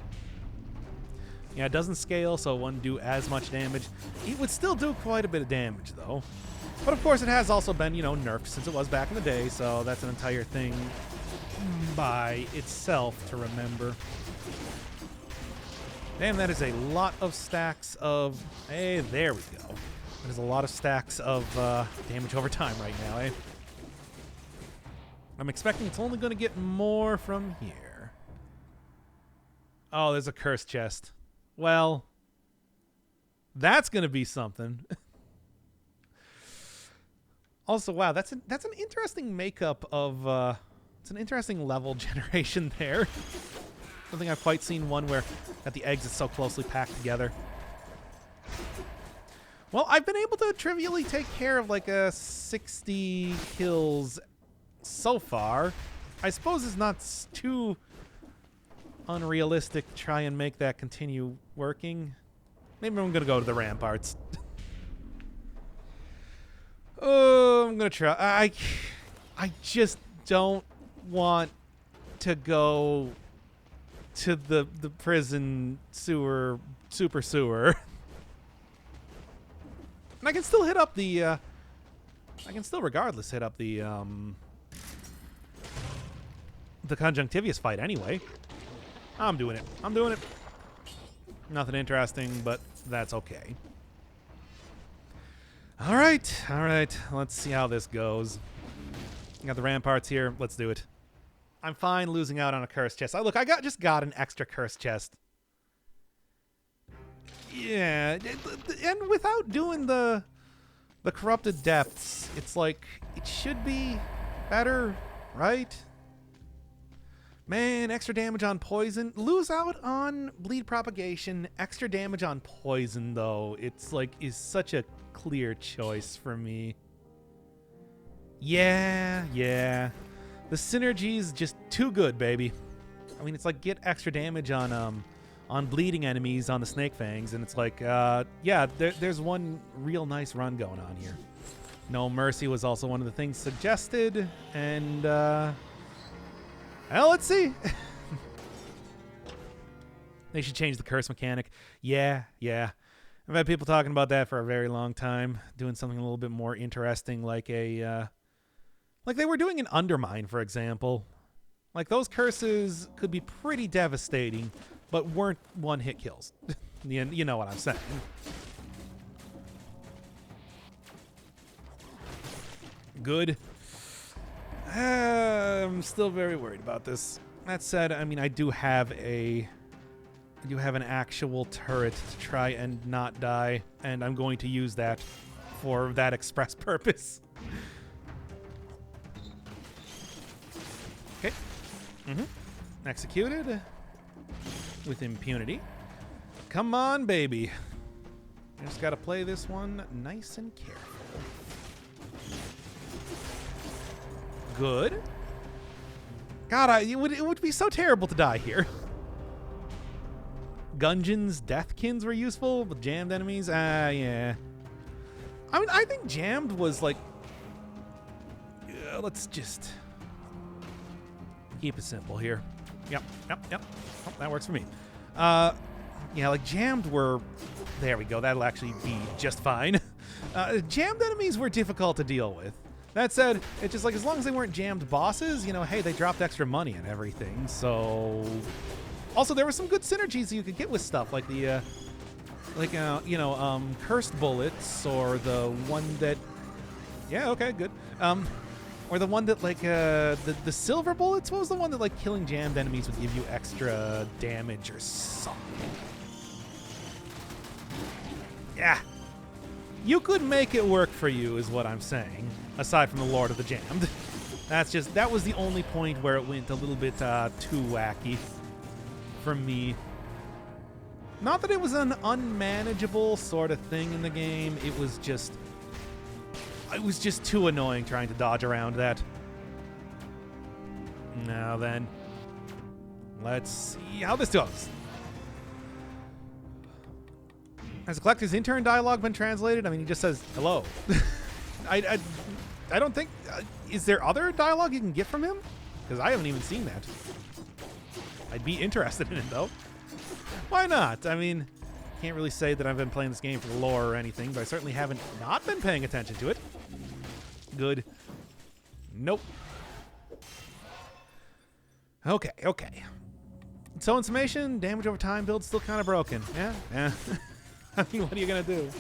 Yeah, it doesn't scale, so it wouldn't do as much damage. It would still do quite a bit of damage, though. But, of course, it has also been, you know, nerfed since it was back in the day, so that's an entire thing by itself to remember. Damn, that is a lot of stacks of... Hey, there we go. That is a lot of stacks of damage over time right now, eh? I'm expecting it's only going to get more from here. Oh, there's a cursed chest. Well, that's going to be something. Also, wow, that's an interesting makeup of it's an interesting level generation there. I don't think I've quite seen one where that the eggs is so closely packed together. Well, I've been able to trivially take care of like 60 kills so far. I suppose it's not too unrealistic to try and make that continue working. Maybe I'm gonna go to the ramparts. Oh, I'm gonna try. I just don't want to go to the prison sewer, super sewer. And I can still hit up the I can still regardless hit up the conjunctivius fight anyway. I'm doing it. I'm doing it. Nothing interesting, but that's okay. All right. All right. Let's see how this goes. Got the ramparts here. Let's do it. I'm fine losing out on a cursed chest. Look, I just got an extra cursed chest. Yeah, and without doing the corrupted depths, it's like it should be better, right? Man, extra damage on poison. Lose out on bleed propagation. Extra damage on poison, though. It's like is such a clear choice for me. Yeah. The synergy's just too good, baby. I mean, it's like get extra damage on bleeding enemies on the snake fangs, and it's like, yeah, there's one real nice run going on here. No Mercy was also one of the things suggested, and well, let's see. They should change the curse mechanic. Yeah. I've had people talking about that for a very long time, doing something a little bit more interesting, like like they were doing in Undermine, for example. Like, those curses could be pretty devastating, but weren't one-hit kills. You know what I'm saying. Good. I'm still very worried about this. That said, I mean, I do have an actual turret to try and not die, and I'm going to use that for that express purpose. Okay. Executed with impunity. Come on, baby. I just got to play this one nice and careful. Good. God, it would be so terrible to die here. Gungeons, Deathkins were useful, but jammed enemies, yeah. I mean, I think jammed was like... let's just... keep it simple here. Yep. Oh, that works for me. Yeah, like jammed were... There we go, that'll actually be just fine. Jammed enemies were difficult to deal with. That said, it's just like, as long as they weren't jammed bosses, you know, hey, they dropped extra money and everything, so... Also, there were some good synergies you could get with stuff, like the, cursed bullets, or the one that... Yeah, okay, good. Or the one that, like, the silver bullets? What was the one that, like, killing jammed enemies would give you extra damage or something? Yeah. You could make it work for you, is what I'm saying. Aside from the Lord of the Jammed. That was the only point where it went a little bit too wacky for me. Not that it was an unmanageable sort of thing in the game. It was just too annoying trying to dodge around that. Now then, let's see how this goes. Has the collector's intern dialogue been translated? I mean, he just says hello. I don't think... is there other dialogue you can get from him? Because I haven't even seen that. I'd be interested in it, though. Why not? I mean, can't really say that I've been playing this game for the lore or anything, but I certainly haven't not been paying attention to it. Good. Nope. Okay. So in summation, damage over time build's still kind of broken. Yeah. I mean, what are you going to do?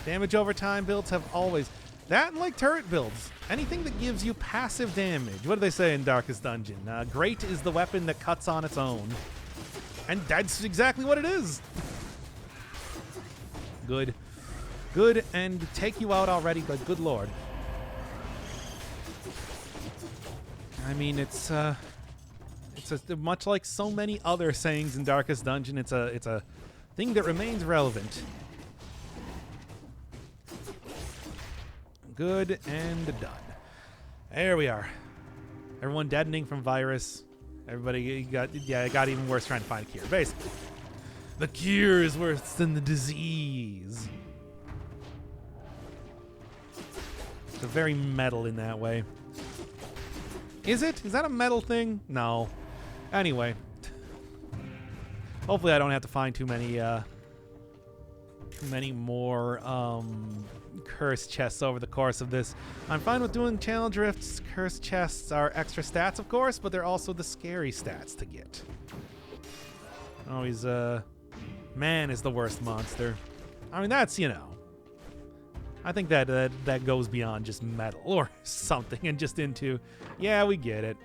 Damage over time builds have always... That and like turret builds. Anything that gives you passive damage. What do they say in Darkest Dungeon? Great is the weapon that cuts on its own. And that's exactly what it is. Good. And take you out already, but good lord. I mean, it's much like so many other sayings in Darkest Dungeon. It's a thing that remains relevant. Good and done. There we are. Everyone deadening from virus. Everybody it got even worse trying to find a cure. Basically, the cure is worse than the disease. It's a very metal in that way. Is it? Is that a metal thing? No. Anyway. Hopefully I don't have to find too many more curse chests over the course of this. I'm fine with doing challenge rifts. Curse chests are extra stats, of course, but they're also the scary stats to get. Always, man is the worst monster. I mean, that's, you know, I think that goes beyond just metal or something and just into, yeah, we get it.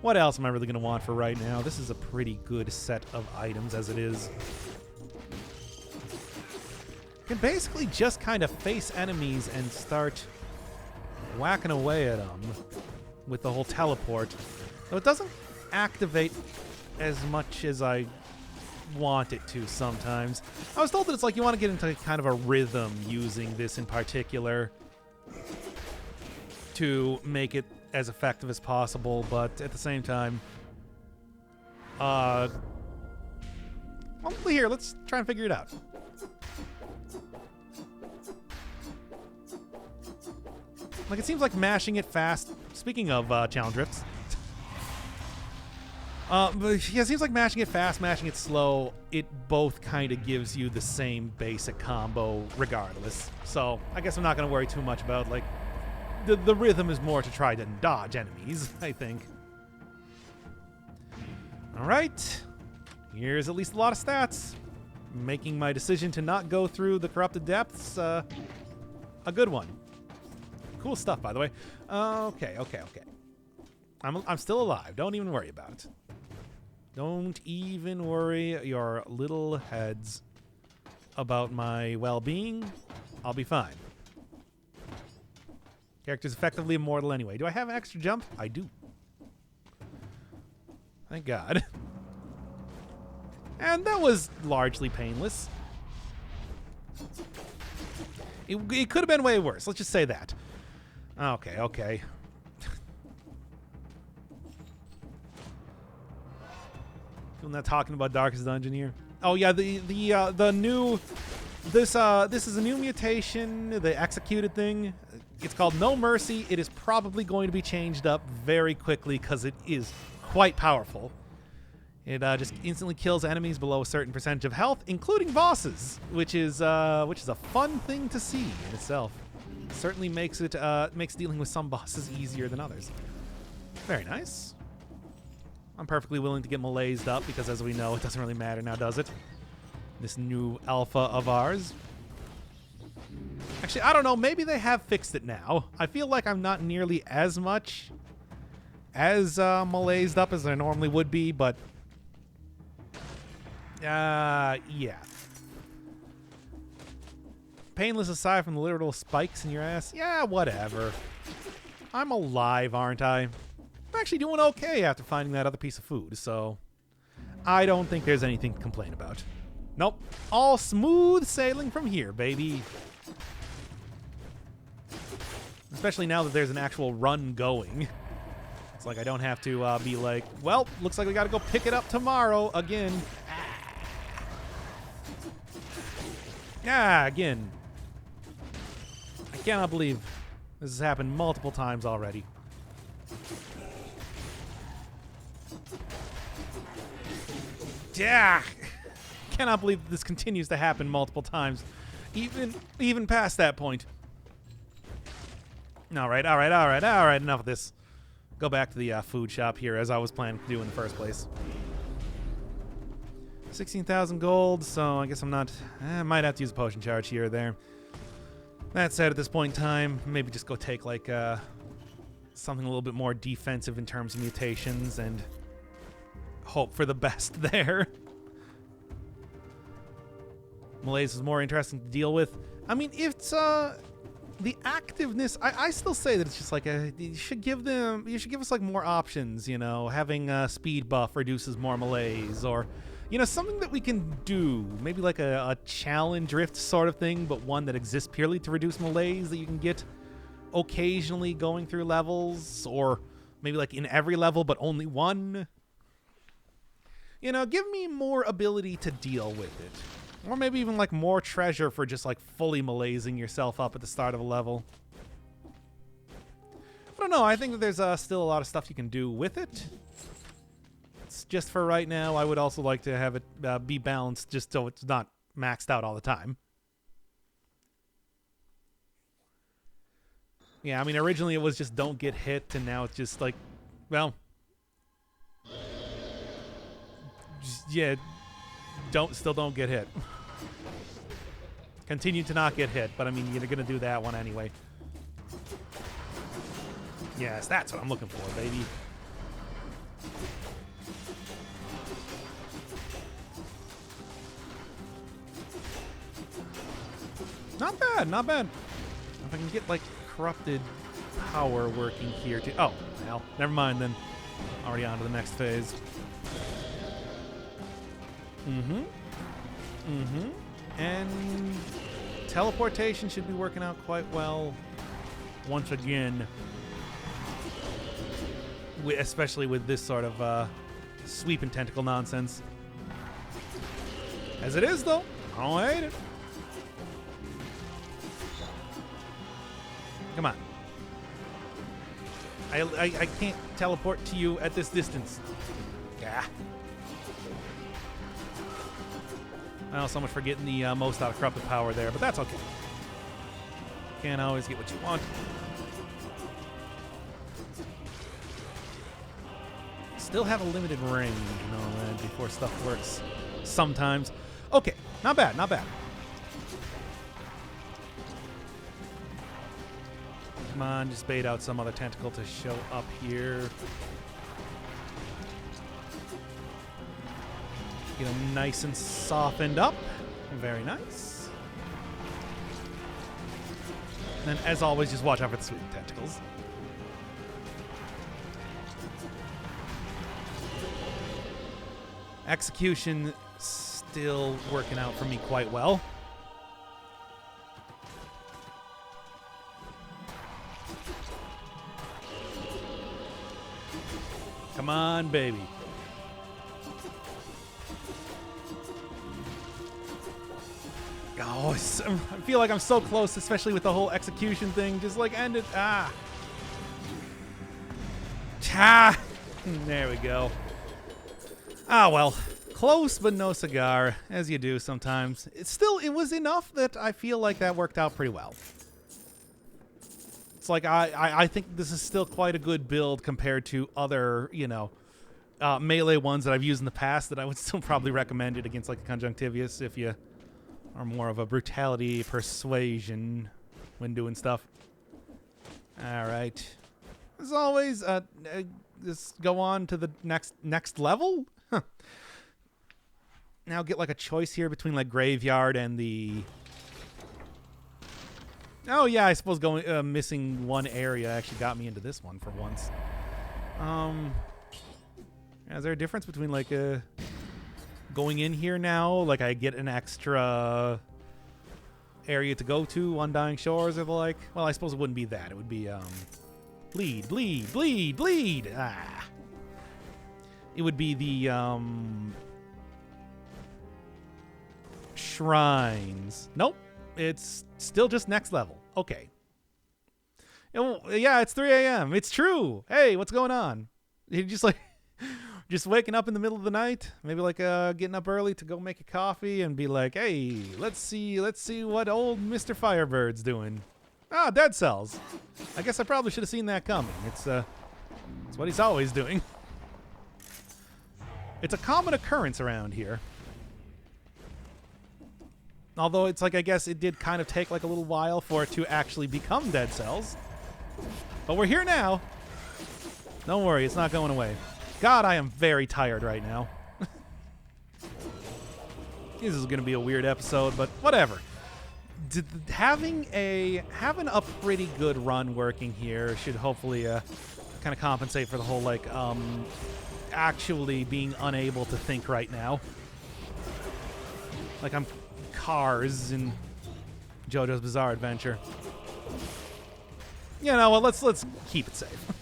What else am I really going to want for right now? This is a pretty good set of items as it is. You can basically just kind of face enemies and start whacking away at them with the whole teleport. So it doesn't activate as much as I want it to sometimes. I was told that it's like you want to get into kind of a rhythm using this in particular to make it as effective as possible, but at the same time, well, here, let's try and figure it out. Like, it seems like mashing it fast. Speaking of challenge drifts, But yeah, it seems like mashing it fast, mashing it slow, it both kind of gives you the same basic combo regardless. So I guess I'm not going to worry too much about, like, the rhythm is more to try to dodge enemies, I think. All right. Here's at least a lot of stats. Making my decision to not go through the Corrupted Depths a good one. Cool stuff, by the way. Okay. I'm still alive. Don't even worry about it. Don't even worry your little heads about my well-being. I'll be fine. Character's effectively immortal anyway. Do I have an extra jump? I do. Thank God. And that was largely painless. It could have been way worse. Let's just say that. Okay. I'm not talking about Darkest Dungeon here. Oh yeah, the new this is a new mutation, the executed thing. It's called No Mercy. It is probably going to be changed up very quickly because it is quite powerful. It just instantly kills enemies below a certain percentage of health, including bosses, which is a fun thing to see in itself. Certainly makes dealing with some bosses easier than others. Very nice. I'm perfectly willing to get malaised up because, as we know, it doesn't really matter now, does it? This new alpha of ours. Actually, I don't know. Maybe they have fixed it now. I feel like I'm not nearly as much as malaised up as I normally would be, but yeah. Painless aside from the literal spikes in your ass. Yeah, whatever. I'm alive, aren't I? I'm actually doing okay after finding that other piece of food, so I don't think there's anything to complain about. Nope. All smooth sailing from here, baby. Especially now that there's an actual run going. It's like I don't have to be like, well, looks like we gotta go pick it up tomorrow again. Yeah, again. I cannot believe this has happened multiple times already. Yeah. Cannot believe this continues to happen multiple times. Even past that point. All right. Enough of this. Go back to the food shop here, as I was planning to do in the first place. 16,000 gold, so I guess I'm not... I might have to use a potion charge here or there. That said, at this point in time, maybe just go take, like, something a little bit more defensive in terms of mutations and hope for the best there. Malaise is more interesting to deal with. I mean, it's, the activeness, I still say that it's just like you should give us like more options, you know, having a speed buff reduces more malaise, or, you know, something that we can do, maybe like a challenge rift sort of thing, but one that exists purely to reduce malaise that you can get occasionally going through levels, or maybe like in every level, but only one. You know, give me more ability to deal with it. Or maybe even like more treasure for just like fully malaising yourself up at the start of a level. I don't know. I think that there's still a lot of stuff you can do with it. It's just for right now. I would also like to have it be balanced just so it's not maxed out all the time. Yeah, I mean, originally it was just don't get hit, and now it's just like, well, yeah, still don't get hit. Continue to not get hit, but I mean, you're gonna do that one anyway. Yes, that's what I'm looking for, baby. Not bad, not bad. If I can get like corrupted power working here too. Oh, well, never mind then. Already on to the next phase. And teleportation should be working out quite well once again. Especially with this sort of sweep and tentacle nonsense. As it is, though. I don't hate it. Come on. I can't teleport to you at this distance. God. Yeah. Well, so much for getting the most out of corrupted power there, but that's okay. Can't always get what you want. Still have a limited range, you know, man, before stuff works sometimes. Okay, not bad, not bad. Come on, just bait out some other tentacle to show up here. Get them nice and softened up. Very nice. And then, as always, just watch out for the sweet tentacles. Execution still working out for me quite well. Come on, baby. Oh, I feel like I'm so close, especially with the whole execution thing. Just like end it. Ah. Ah. There we go. Ah, well. Close, but no cigar, as you do sometimes. It was enough that I feel like that worked out pretty well. It's like I think this is still quite a good build compared to other, you know, melee ones that I've used in the past that I would still probably recommend it against, like the Conjunctivius, if you are more of a brutality persuasion when doing stuff. All right. As always, just go on to the next level. Huh. Now get like a choice here between like Graveyard and the... Oh yeah, I suppose going missing one area actually got me into this one for once. Is there a difference between like going in here now? Like I get an extra area to go to, Undying Shores, or the like? Well, I suppose it wouldn't be that. It would be bleed, bleed, bleed, bleed. Ah. It would be the shrines. Nope. It's still just next level. Okay. Yeah, it's 3 a.m. It's true. Hey, what's going on? You just like just waking up in the middle of the night, maybe like getting up early to go make a coffee and be like, hey, let's see what old Mr. Firebird's doing. Ah, dead cells. I guess I probably should have seen that coming. It's what he's always doing. It's a common occurrence around here. Although it's like, I guess it did kind of take like a little while for it to actually become dead cells. But we're here now. Don't worry, it's not going away. God, I am very tired right now. This is going to be a weird episode, but whatever. Having a pretty good run working here should hopefully kind of compensate for the whole like actually being unable to think right now. Like I'm Cars in JoJo's Bizarre Adventure. You know what? Let's keep it safe.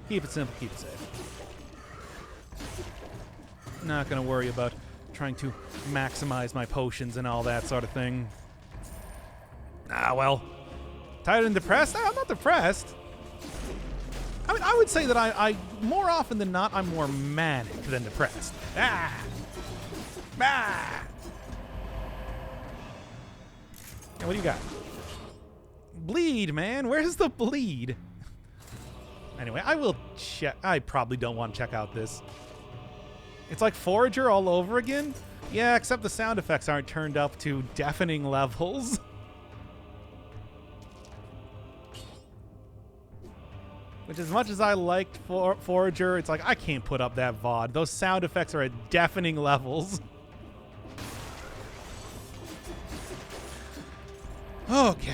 Keep it simple. Keep it safe. Not gonna worry about trying to maximize my potions and all that sort of thing. Ah, well. Tired and depressed? I'm not depressed. I mean, I would say that I more often than not, I'm more manic than depressed. Ah! Ah! Now, what do you got? Bleed, man. Where's the bleed? Anyway, I will check. I probably don't want to check out this. It's like Forager all over again? Yeah, except the sound effects aren't turned up to deafening levels. Which, as much as I liked Forager, it's like, I can't put up that VOD. Those sound effects are at deafening levels. Okay.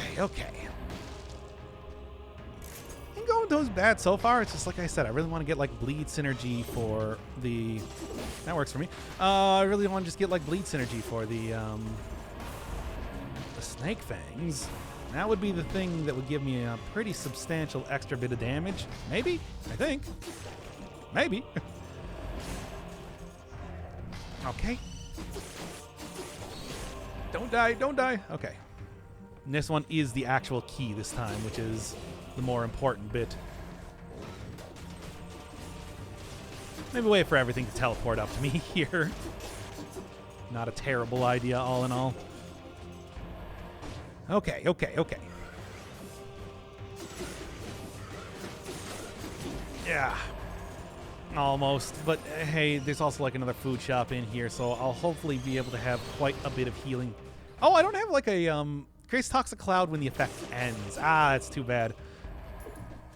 Ain't going those bad so far. It's just like I said, I really want to get like bleed synergy for the... That works for me. I really want to just get like bleed synergy for the Snake Fangs. That would be the thing that would give me a pretty substantial extra bit of damage. Maybe? I think. Maybe. Okay. Don't die. Okay. And this one is the actual key this time, which is the more important bit. Maybe wait for everything to teleport up to me here. Not a terrible idea, all in all. Okay. Yeah. Almost. But hey, there's also like another food shop in here, so I'll hopefully be able to have quite a bit of healing. Oh, I don't have like a Grace Toxic Cloud when the effect ends. Ah, it's too bad.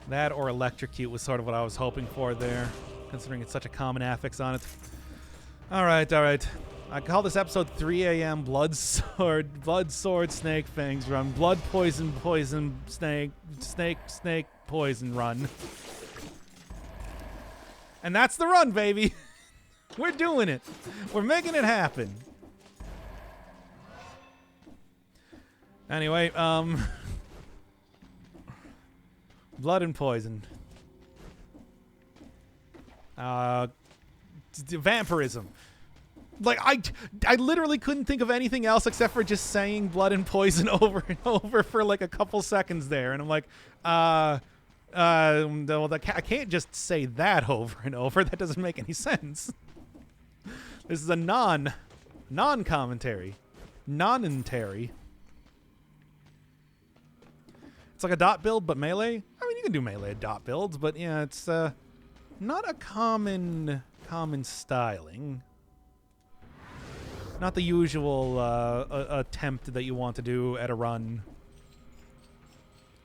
That or Electrocute was sort of what I was hoping for there, considering it's such a common affix on it. All right. I call this episode 3 a.m. Blood Sword Snake Fangs Run. Blood Poison Snake Poison Run. And that's the run, baby. We're doing it. We're making it happen. Anyway, blood and poison. Vampirism. Like, I literally couldn't think of anything else except for just saying blood and poison over and over for like a couple seconds there. And I'm like, well, I can't just say that over and over. That doesn't make any sense. This is a non-commentary. Non-entary. It's like a dot build, but melee. I mean, you can do melee dot builds, but yeah, it's not a common styling. Not the usual attempt that you want to do at a run.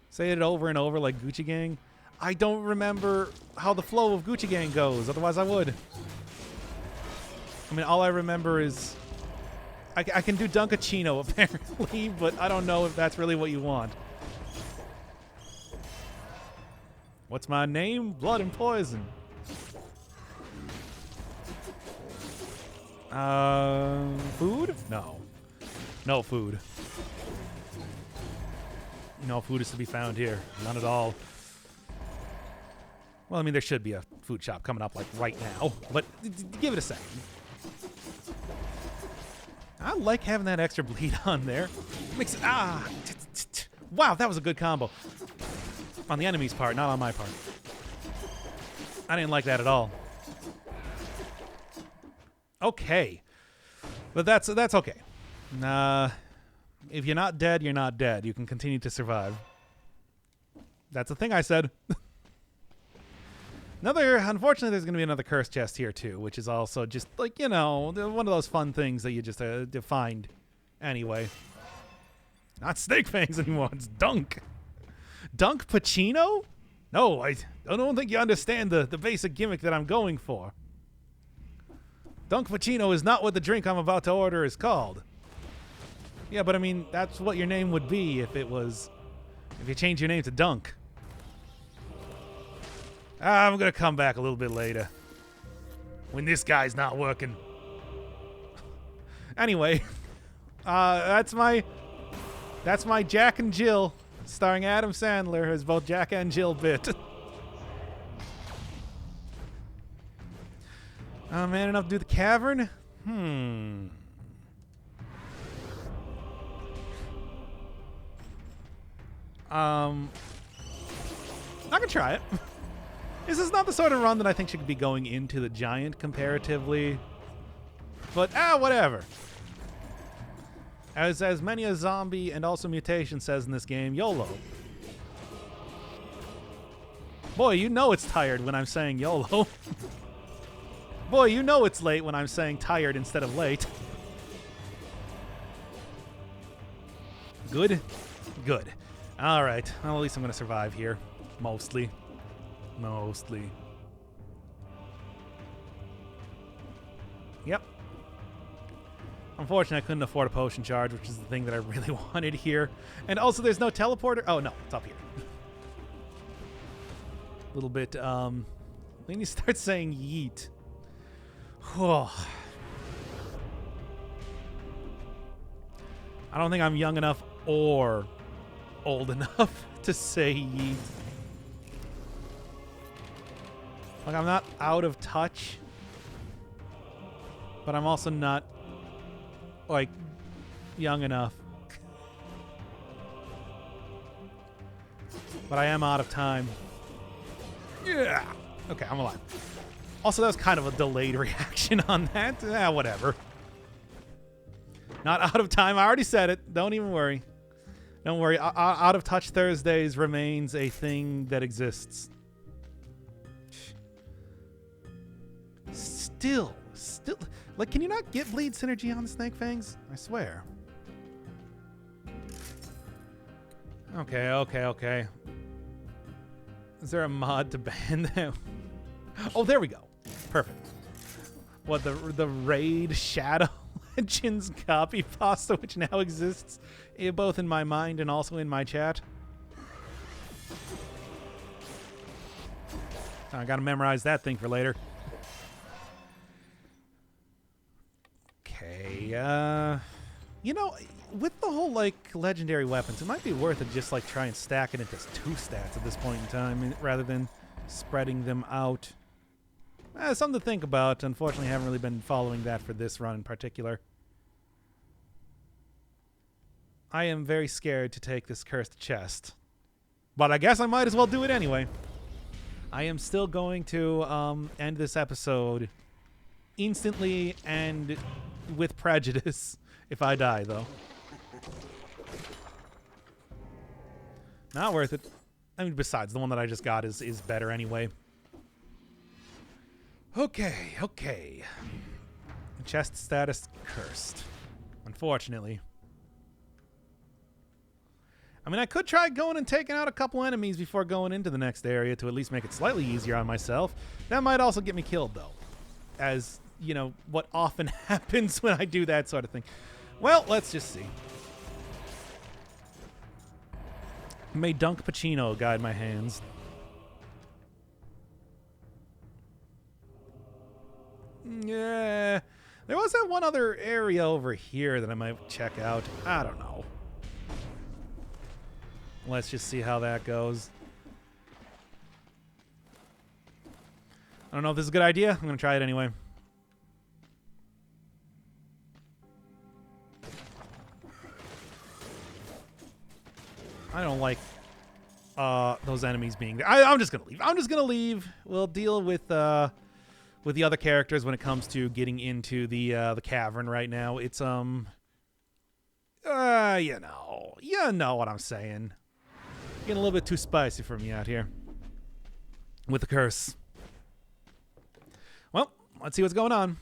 Say it over and over like Gucci Gang. I don't remember how the flow of Gucci Gang goes, otherwise I would. I mean, all I remember is I can do Dunkachino apparently, but I don't know if that's really what you want. What's my name? Blood and Poison. Food? No. No food. No food is to be found here. None at all. Well, I mean, there should be a food shop coming up, like, right now. But give it a second. I like having that extra bleed on there. Makes it... Ah! Wow, that was a good combo. On the enemy's part, not on my part. I didn't like that at all. Okay. But that's okay. If you're not dead, you're not dead. You can continue to survive. That's the thing I said. Unfortunately, there's going to be another curse chest here too, which is also just like, you know, one of those fun things that you just find anyway. Not Snake Fangs anymore. It's Dunk. Dunk Pacino? No, I don't think you understand the basic gimmick that I'm going for. Dunk Pacino is not what the drink I'm about to order is called. Yeah, but I mean, that's what your name would be if you change your name to Dunk. I'm going to come back a little bit later. When this guy's not working. Anyway, that's my Jack and Jill, starring Adam Sandler as both Jack and Jill bit. Man enough to do the cavern? I'm gonna try it. This is not the sort of run that I think should be going into the giant comparatively. But, whatever. As many a zombie and also mutation says in this game, YOLO. Boy, you know it's tired when I'm saying YOLO. Boy, you know it's late when I'm saying tired instead of late. Good? Good. All right. Well, at least I'm going to survive here. Mostly. Yep. Unfortunately, I couldn't afford a potion charge, which is the thing that I really wanted here. And also, there's no teleporter. Oh, no. It's up here. A little bit, then you start saying yeet. I don't think I'm young enough or old enough to say yeet. Like, I'm not out of touch, but I'm also not, like, young enough. But I am out of time. Yeah! Okay, I'm alive. Also, that was kind of a delayed reaction on that. Whatever. Not out of time. I already said it. Don't even worry. Don't worry. Out of Touch Thursdays remains a thing that exists. Still. Like, can you not get bleed synergy on the Snake Fangs? I swear. Okay. Is there a mod to ban them? Oh, there we go. Perfect. What, the Raid Shadow Legends copy pasta, which now exists both in my mind and also in my chat. I gotta memorize that thing for later. Okay, you know, with the whole, like, legendary weapons, it might be worth it just, like, try and stack it into 2 stats at this point in time rather than spreading them out. Something to think about. Unfortunately, I haven't really been following that for this run in particular. I am very scared to take this cursed chest, but I guess I might as well do it anyway. I am still going to end this episode instantly and with prejudice if I die, though. Not worth it. I mean, besides, the one that I just got is better anyway. Okay. Chest status cursed. Unfortunately. I mean, I could try going and taking out a couple enemies before going into the next area to at least make it slightly easier on myself. That might also get me killed, though. As, you know, what often happens when I do that sort of thing. Well, let's just see. May Dunk Pacino guide my hands. Yeah. There was that one other area over here that I might check out. I don't know. Let's just see how that goes. I don't know if this is a good idea. I'm going to try it anyway. I don't like those enemies being there. I'm just going to leave. We'll deal with the other characters when it comes to getting into the cavern right now. It's you know what I'm saying. Getting a little bit too spicy for me out here with the curse. Well, let's see what's going on.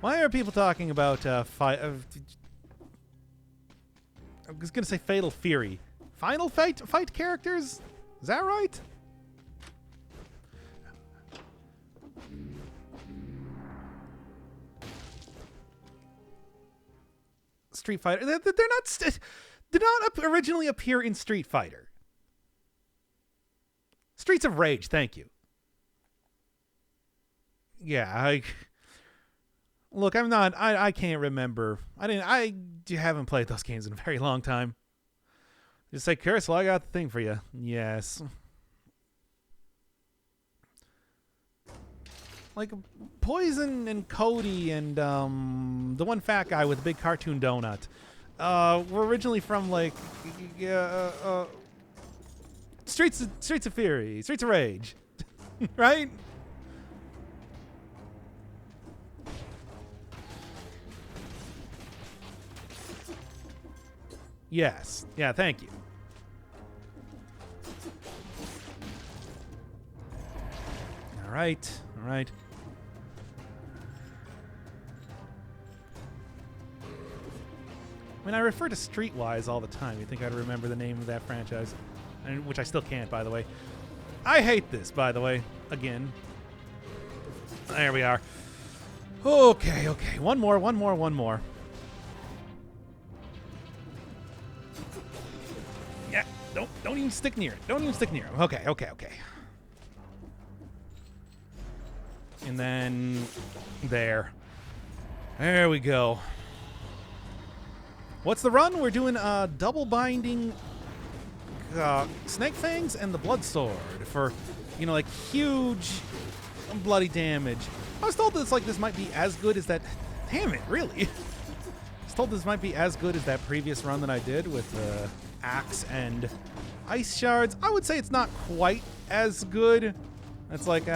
Why are people talking about I was gonna say Fatal Fury. Final fight characters? Is that right? Street Fighter. Did not originally appear in Street Fighter. Streets of Rage. Thank you. Yeah, look, I'm not. I can't remember. I haven't played those games in a very long time. Just say, Curse, well, I got the thing for you. Yes. Like Poison and Cody and the one fat guy with the big cartoon donut were originally from like Streets of Fury, Streets of Rage, right? Yes. Yeah, thank you. All right. I mean, I refer to Streetwise all the time. You'd think I'd remember the name of that franchise, which I still can't, by the way. I hate this, by the way. Again. There we are. Okay. One more. Yeah, don't even stick near it. Okay. And then there we go. What's the run? We're doing double binding Snake Fangs and the Blood Sword for, you know, like huge bloody damage. I was told that this might be as good as that. Damn it, really? was told this might be as good as that previous run that I did with axe and ice shards. I would say it's not quite as good. It's like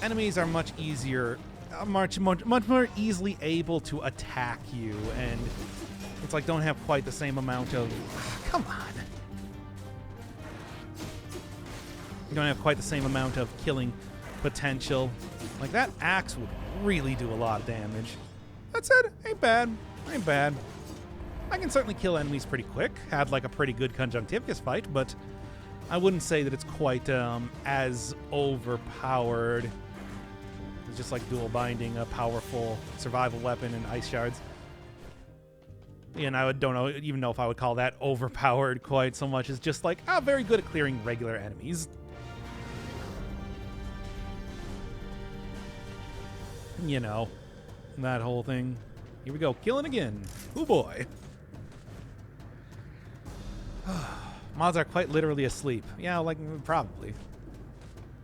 enemies are much easier, much more easily able to attack you, and it's like don't have quite the same amount of. Come on. You don't have quite the same amount of killing potential. Like that axe would really do a lot of damage. That said, ain't bad. Ain't bad. I can certainly kill enemies pretty quick. Had like a pretty good conjunctivus fight, but I wouldn't say that it's quite as overpowered. It's just like dual binding, a powerful survival weapon, and ice shards. And don't even know if I would call that overpowered quite so much as just like very good at clearing regular enemies. You know, that whole thing. Here we go, killing again. Oh boy. Mods are quite literally asleep. Yeah, like, probably.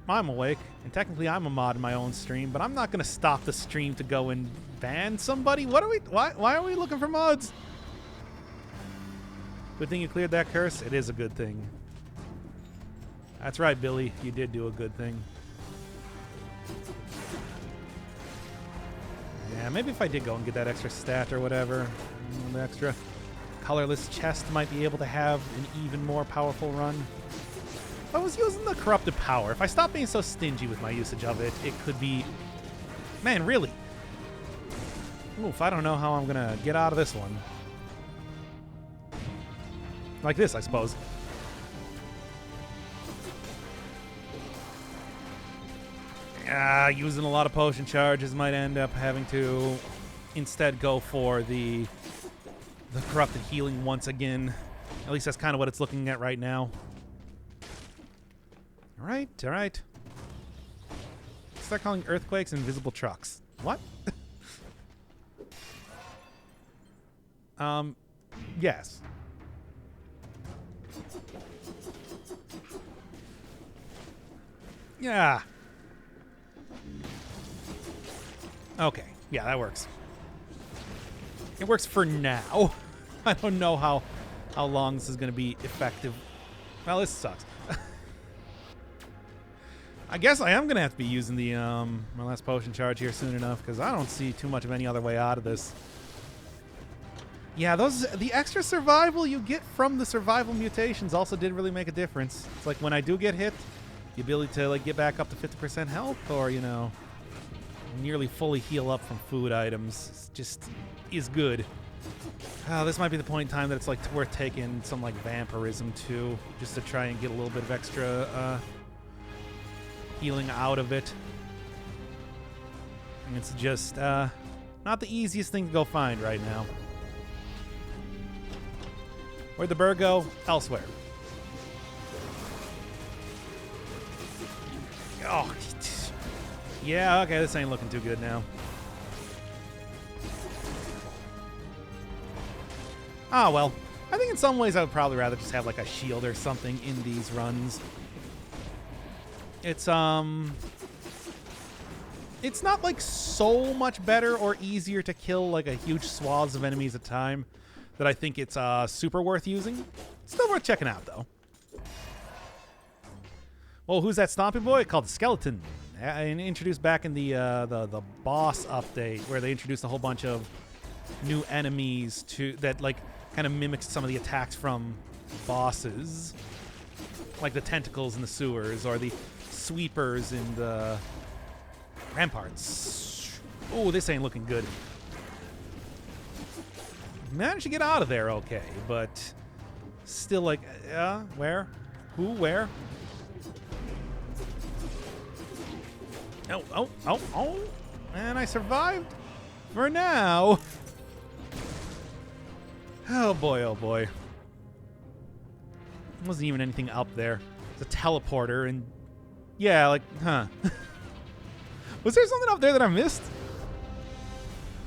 I'm awake, and technically I'm a mod in my own stream, but I'm not going to stop the stream to go and ban somebody. Why are we looking for mods? Good thing you cleared that curse. It is a good thing. That's right, Billy. You did do a good thing. Yeah, maybe if I did go and get that extra stat or whatever, the extra colorless chest might be able to have an even more powerful run. If I was using the corrupted power, if I stopped being so stingy with my usage of it, it could be... Man, really? Oof, I don't know how I'm going to get out of this one. Like this, I suppose. Using a lot of potion charges might end up having to instead go for the corrupted healing once again. At least that's kind of what it's looking at right now. All right. Start calling earthquakes invisible trucks. What? Yes. Yeah. Okay. Yeah, that works. It works for now. I don't know how long this is going to be effective. Well, this sucks. I guess I am going to have to be using the my last potion charge here soon enough, because I don't see too much of any other way out of this. Yeah, the extra survival you get from the survival mutations also did really make a difference. It's like when I do get hit, the ability to like get back up to 50% health, or nearly fully heal up from food items just is good. This might be the point in time that it's like worth taking some like vampirism too, just to try and get a little bit of extra healing out of it. And it's just not the easiest thing to go find right now. Where'd the bird go? Elsewhere. Oh, yeah, okay, this ain't looking too good now. Ah, well. I think in some ways I would probably rather just have like a shield or something in these runs. It's not like so much better or easier to kill like a huge swaths of enemies at a time that I think it's super worth using. Still worth checking out though. Well, who's that stomping boy? Called the Skeleton. And introduced back in the boss update, where they introduced a whole bunch of new enemies that like kind of mimics some of the attacks from bosses, like the tentacles in the sewers or the sweepers in the ramparts. Oh, this ain't looking good. Managed to get out of there okay, but still like, where? Who? Where? Oh. And I survived for now. Oh boy. Wasn't even anything up there. It's a teleporter and yeah, like, huh. Was there something up there that I missed?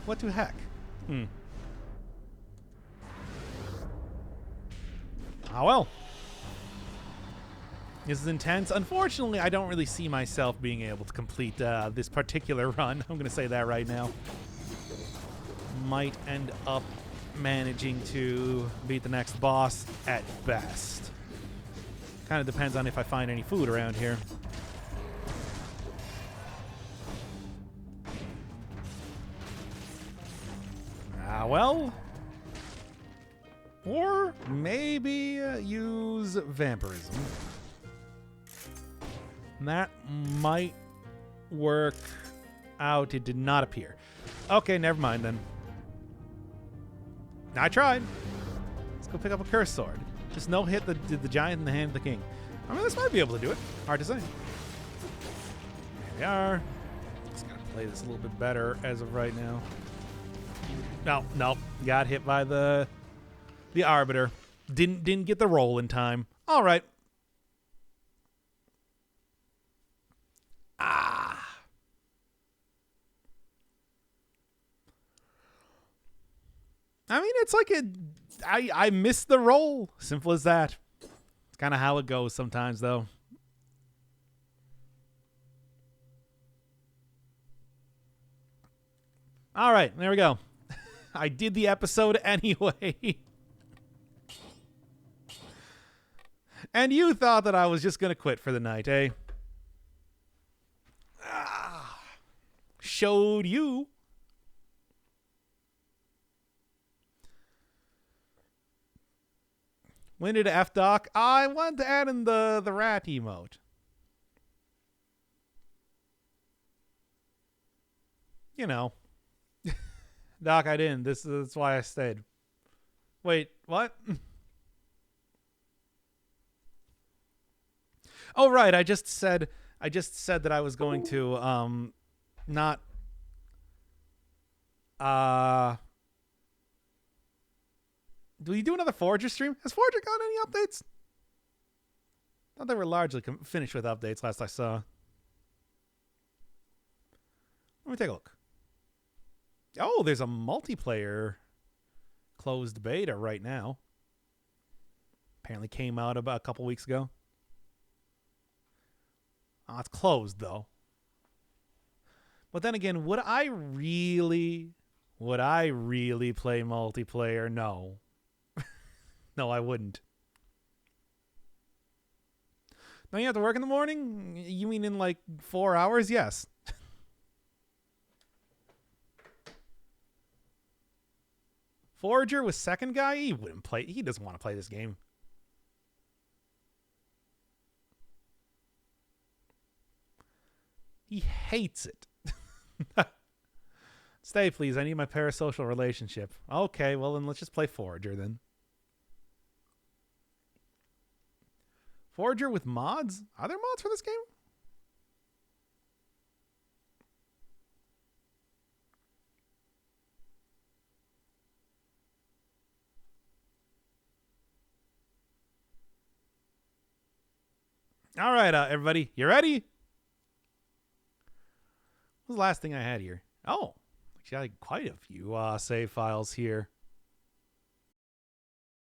What the heck? Ah, well. This is intense. Unfortunately, I don't really see myself being able to complete this particular run. I'm going to say that right now. might end up managing to beat the next boss at best. Kind of depends on if I find any food around here. Well. Or maybe use vampirism. That might work out. It did not appear. Okay, never mind then. I tried. Let's go pick up a cursed sword. Just no hit the giant in the hand of the king. I mean, this might be able to do it. Hard to say. There we are. Just gotta play this a little bit better as of right now. No. Got hit by the Arbiter. Didn't get the roll in time. All right. I mean, it's like I missed the roll. Simple as that. It's kind of how it goes sometimes, though. All right, there we go. I did the episode anyway. And you thought that I was just going to quit for the night, eh? Showed you. When did F-Doc? I wanted to add in the rat emote. You know. Doc, I didn't. That's why I stayed. Wait, what? Oh, right. I just said that I was going to not do we do another Forager stream? Has Forager got any updates? I thought they were largely finished with updates last I saw. Let me take a look. Oh, there's a multiplayer closed beta right now. Apparently came out about a couple weeks ago. Oh, it's closed, though. But then again, would I really play multiplayer? No. No, I wouldn't. Don't you have to work in the morning? You mean in like 4 hours? Yes. Forager was second guy? He wouldn't play. He doesn't want to play this game. He hates it. Stay, please. I need my parasocial relationship. Okay, well, then let's just play Forager, then. Forager with mods? Are there mods for this game? All right, everybody. You ready? What was the last thing I had here? Oh, actually, I had quite a few save files here.